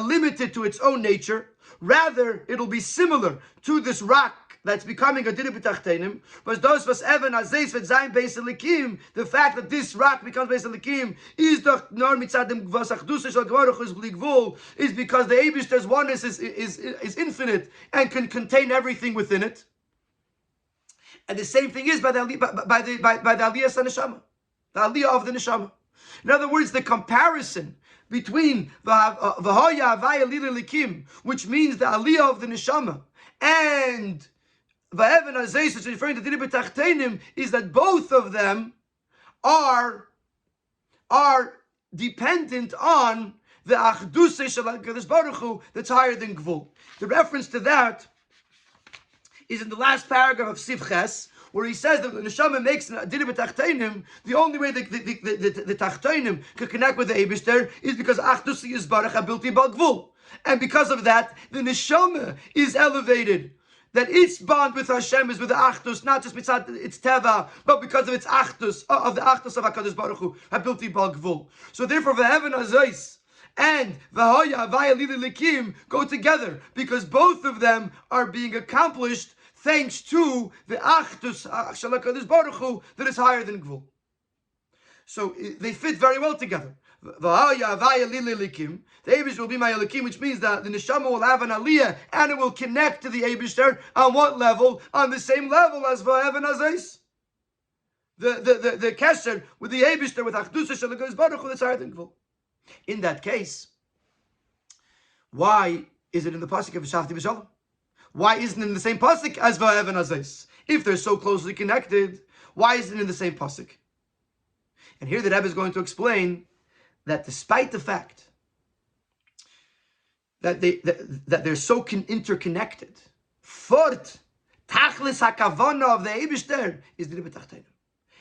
limited to its own nature. Rather, it'll be similar to this rock that's becoming a Dir B'Tachteinim. But those was Even Azeis Vet Zayin Beis Elikim, the fact that this rock becomes Beis Elikim is the Nor Mitzadim Gvas Achdus Shel Gvaruch is Bli Gvul, is because the Eibishter's oneness is infinite and can contain everything within it. And the same thing is by the Aliyah San Neshama, the Aliyah of the Neshama. In other words, the comparison between V'ha'ya Havaya Lile Likim, which means the Aliyah of the Neshama, and V'ha'even Azois, which is referring to Dir B'Tachteinim, is that both of them are dependent on the Achdus Shel HaKadosh Baruch Hu that's higher than Gvul. The reference to that is in the last paragraph of Sif Ches, where he says that the Neshama makes Dir B'Tachteinim, the only way the Tachteinim can connect with the Eibishter is because Achdus Yisbarach HaBilti Bal Gvul. And because of that, the Neshama is elevated. That its bond with Hashem is with the Achdus, not just mitzad its Teva, but because of its Achdus, of the Achdus of HaKadosh Baruch Hu, HaBilti Bal Gvul. So therefore, V'ha'even Azois and V'ha'ya Havaya Lile Likim go together, because both of them are being accomplished thanks to the Achdus Shel HaKadosh Baruch Hu that is higher than Gvul. So they fit very well together. V'ha'ya Havaya Lile Likim, the Eibush will be my Elikim, which means that the Neshama will have an Aliyah and it will connect to the Eibishter on what level? On the same level as V'ha'even Azois. The Kesher with the Eibishter, with Achdus Shel HaKadosh Baruch Hu that's higher than Gvul. In that case, why is it in the pasuk of V'shafti B'Shalom? Why isn't it in the same pasuk as V'ha'even Azois? If they're so closely connected, why isn't it in the same pasuk? And here the Rebbe is going to explain that despite the fact that they're so interconnected, fort tachlis hakavana of the Eibishter is Dir B'Tachteinim.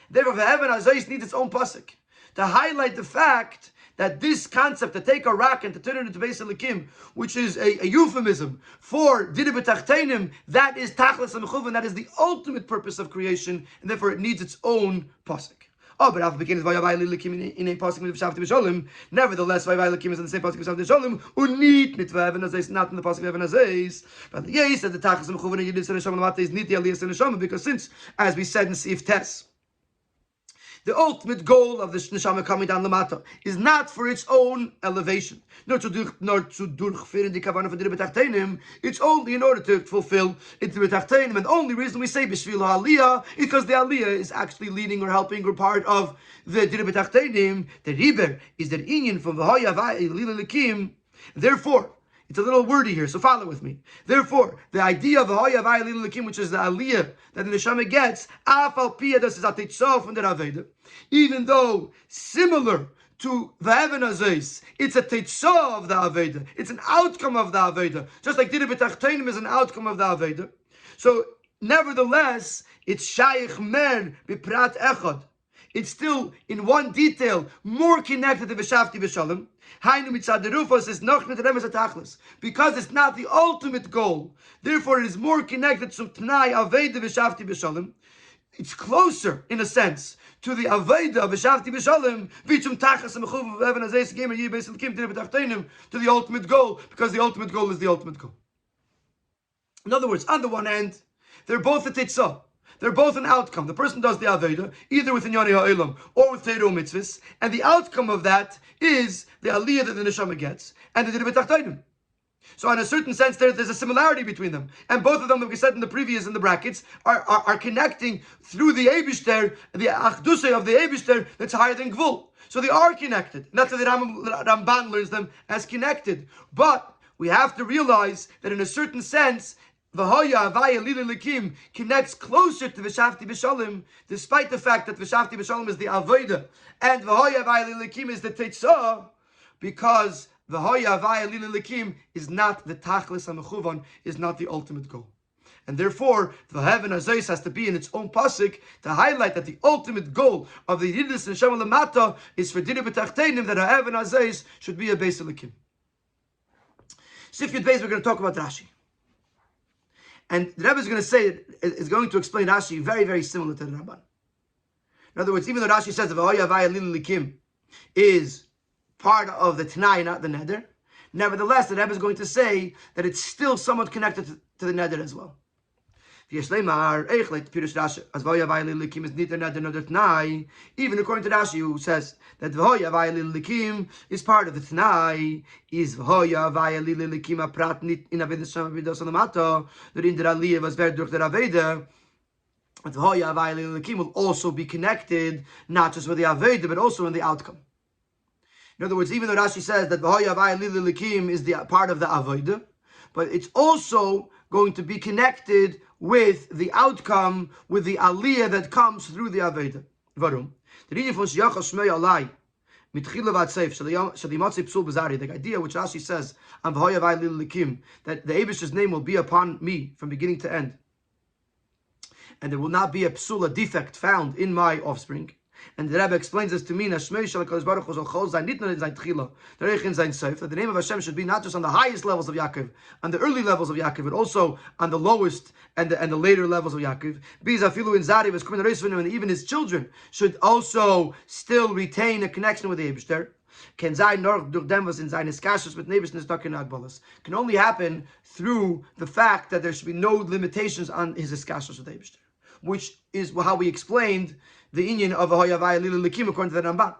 Therefore, V'ha'even Azois needs its own pasuk to highlight the fact that this concept to take a rock and to turn it into Beis Elikim, which is a euphemism for Dira B'Tachteinim, that is Tachlis HaMechuvan, that is the ultimate purpose of creation, and therefore it needs its own pasuk. Oh, but Alpha begins Vayavai Likim in a pasuk with Shavti B'Sholem. Nevertheless, Vayavai Likim is in the same pasuk with Shavti B'Sholem. Unit mitzvah Even Azais, not in the pasuk of Even Azais. But the Yei said the Tachlis HaMechuvan and Yidis and Neshama Lamata is Niti Aliyas and Neshama, because since, as we said in Sif Tes, the ultimate goal of the neshama coming down the mata is not for its own elevation, nor to durchführen die Kavanah von Dira B'Tachteinim. It's only in order to fulfill it Dira B'Tachteinim, and the only reason we say B'Shvil Ha'aliyah is because the Aliyah is actually leading or helping or part of the Dira B'Tachteinim. The Riber is the inyan from V'Hoya Vayilil Likim. Therefore, it's a little wordy here, so follow with me. Therefore, the idea of V'Hoya Vayilil Likim, which is the Aliyah that the neshama gets, Afal Piyah, this is a Tetzah from the Aveda. Even though similar to the Even Azais, it's a Tetzah of the Aveda. It's an outcome of the Aveda. Just like Dira B'Tachteinim is an outcome of the Aveda. So, nevertheless, it's Shaykh Mer B'Prat Echad. It's still, in one detail, more connected to V'Shavti B'Shalom. Because it's not the ultimate goal, therefore it is more connected to Tnai Aveda V'Shavti B'Shalom. It's closer, in a sense, to the Aveda of V'Shavti B'Shalom, to the ultimate goal, because the ultimate goal is the ultimate goal. In other words, on the one hand, they're both a Tetzah. They're both an outcome. The person does the Aveda, either with Inyani Ha'olam or with Teiro Mitzvahs, and the outcome of that is the Aliyah that the Neshama gets, and the Dira B'Tachteinim. So in a certain sense, there's a similarity between them. And both of them, like we said in the previous, in the brackets, are connecting through the Eibishter, the Achdusay of the Eibishter that's higher than Gvul. So they are connected. Not that the Ramban learns them as connected. But we have to realize that in a certain sense, V'Hoya Havaya Lila Likim connects closer to V'Shavti B'Shalom, despite the fact that V'Shavti B'Shalom is the Avodah, and V'Hoya Havaya Lila Likim is the Tetzah, because V'Hoya Havaya Lila Likim is not the Tachlis HaMechuvan, is not the ultimate goal. And therefore, the Even Azais has to be in its own pasuk to highlight that the ultimate goal of the Yidus and Neshama Lamata is for Dira B'Tachteinim, that a Even Azais should be a Beis Elikim. Sif Yud Beis, we're going to talk about Rashi. And the Rebbe is going to explain Rashi very, very similar to the Ramban. In other words, even though Rashi says the V'Hoya Havaya Lila Likim is part of the Tanai, not the Neder, nevertheless, the Rebbe is going to say that it's still somewhat connected to the Neder as well. Even according to Rashi, who says that V'Hoya Havaya Lila Likim is part of the Tanai, is V'Hoya Havaya Lila Likim a prat nit in Avedas Shama B'Dos Alamato, that in the Aliyah was very durch der Aveda, that V'Hoya Havaya Lila Likim will also be connected, not just with the Aveda, but also in the outcome. In other words, even though Rashi says that V'Hoya Havaya Lila Likim is the part of the Aveda, but it's also going to be connected with the outcome, with the aliyah that comes through the Aveda. Varum. The idea which Rashi says, that the Eibish's name will be upon me from beginning to end, and there will not be a psula defect found in my offspring. And the Rebbe explains this to me, that the name of Hashem should be not just on the highest levels of Yaakov, on the early levels of Yaakov, but also on the lowest and the later levels of Yaakov. And even his children should also still retain a connection with the Eibishter. Can only happen through the fact that there should be no limitations on his iskashos with the Eibishter, which is how we explained the inyan of V'Hoya Havaya Lila Likim according to the Ramban,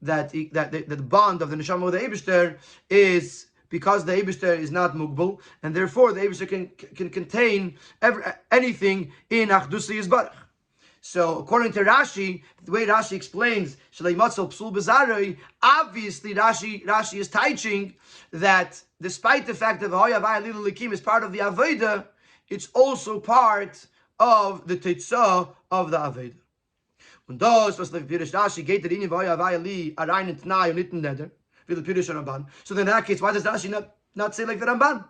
that the bond of the neshama with the Eibishter is because the Eibishter is not mugbal, and therefore the Eibishter can contain anything in Achdusay Yisbarach. So according to Rashi, the way Rashi explains Shalei Matzal Psul B'Zarei, obviously Rashi is teaching that despite the fact that V'Hoya Havaya Lila Likim is part of the Aveda, it's also part of the Tetzah of the Aveda. Und das, was der Pirish Rashi geht in V'Hoya Havaya Li a reinen Tnai und nicht Neder, wie der Pirish Ramban. So then in that case, why does Rashi not say like the Ramban?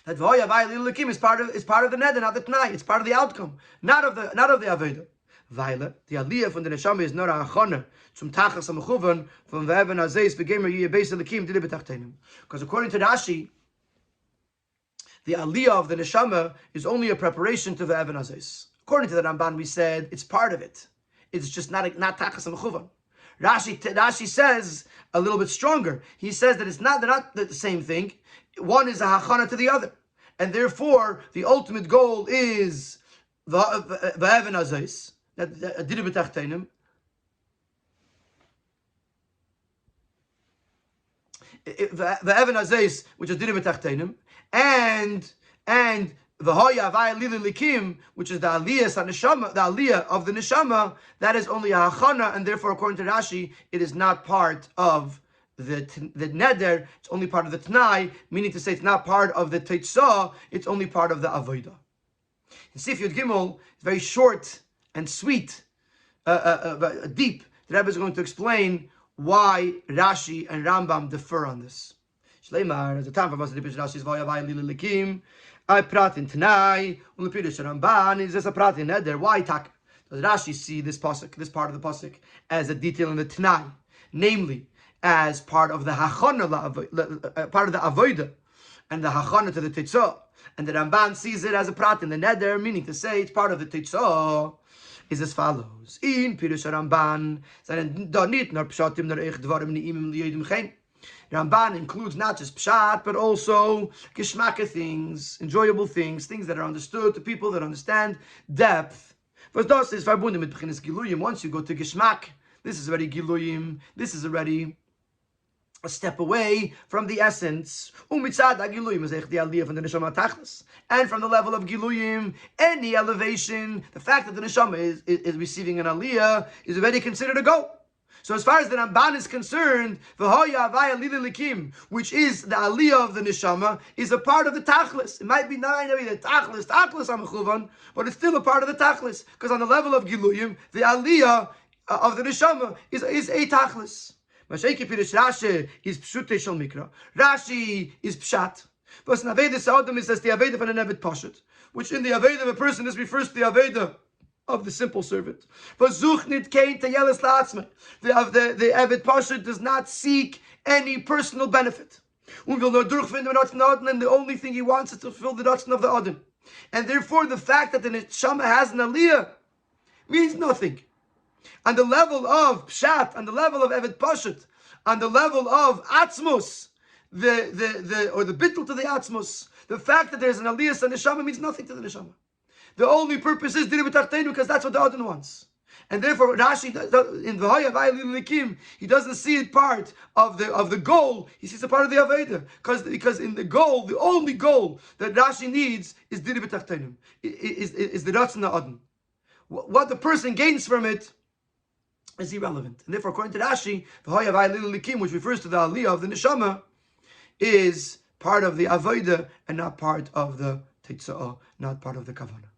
That V'Hoya Havaya Li Likim is part of the Neder, not the Tnai. It's part of the outcome, not of the Aveda. Weil the Aliyah from the Neshama is not a Achana zum Tachas HaMechuvan from Ve'evan Azeis Begemer Yiyeh Beis Elikim Dili B'Tachtenim. Because according to Rashi, the Aliyah of the Neshama is only a preparation to Ve'evan Azeis. According to the Ramban, we said it's part of it. It's just not Tachas HaMechuvan. Rashi says a little bit stronger. He says that they're not the same thing. One is a hachana to the other, and therefore the ultimate goal is va'evan azais, that diru b'tachtenim, va'evan azais, which is diru b'tachtenim, and v'hoya va'alili likim, which is the aliyah neshama, the aliyah of the neshama. That is only a hachana, and therefore, according to Rashi, it is not part of the neder. It's only part of the tnai, meaning to say it's not part of the teitzah. It's only part of the avodah. In Sif Yud Gimel, it's very short and sweet, deep. The Rebbe is going to explain why Rashi and Rambam differ on this. Shleimar, as the time for us, Rashi is vaya va'alili likim. I prat in Tanai, Ulapirish Ramban, is this a prat in Neder? Why tak? Does Rashi see this pasuk, this part of the pasuk, as a detail in the Tanai, namely as part of the hachana, part of the avodah, and the hachana to the teitzah, and the Ramban sees it as a prat in the Neder, meaning to say it's part of the teitzah, is as follows: In Pirush Ramban, seinen da nit nur pshatim nur ich dvarim niimim liyedim chen. Ramban includes not just pshat, but also geschmacke things, enjoyable things, things that are understood to people that understand depth. Once you go to geschmack, this is already giluyim, this is already a step away from the essence. And from the level of giluyim, any elevation, the fact that the neshama is receiving an aliyah is already considered a goal. So as far as the Ramban is concerned, which is the aliyah of the neshama, is a part of the tachlis. It might be not the tachlis amechuvan, but it's still a part of the tachlis, because on the level of giluyim, the aliyah of the neshama is a tachlis. Rashi is pshutei shel mikra. Rashi is pshat. But in Aveda Sa'odam it says the Aveda from an Evet Pashat, which in the Aveda of a person this refers to the Aveda of the simple servant. But Zuchnit Kain Tayelis La'atzmai. The Evet Pashat does not seek any personal benefit. And the only thing he wants is to fulfill the Ratzon of the Adam. And therefore the fact that the Neshama has an Aliyah means nothing. On the level of Pshat, on the level of Evet Pashat, on the level of Atzmus, the bittul to the Atzmus, the fact that there's an Aliyah and Neshama means nothing to the Neshama. The only purpose is Diru B'Tarteinu, because that's what the Adon wants. And therefore Rashi in V'haya V'ayalil Likim, he doesn't see it part of the goal, he sees it part of the Aveda. Because in the goal, the only goal that Rashi needs is Diru B'Tarteinu, is the Ratzon Adon. What the person gains from it is irrelevant. And therefore, according to Rashi, V'haya V'ayalil Likim, which refers to the Aliyah of the Neshama, is part of the Avodah and not part of the Teitzah, not part of the Kavanah.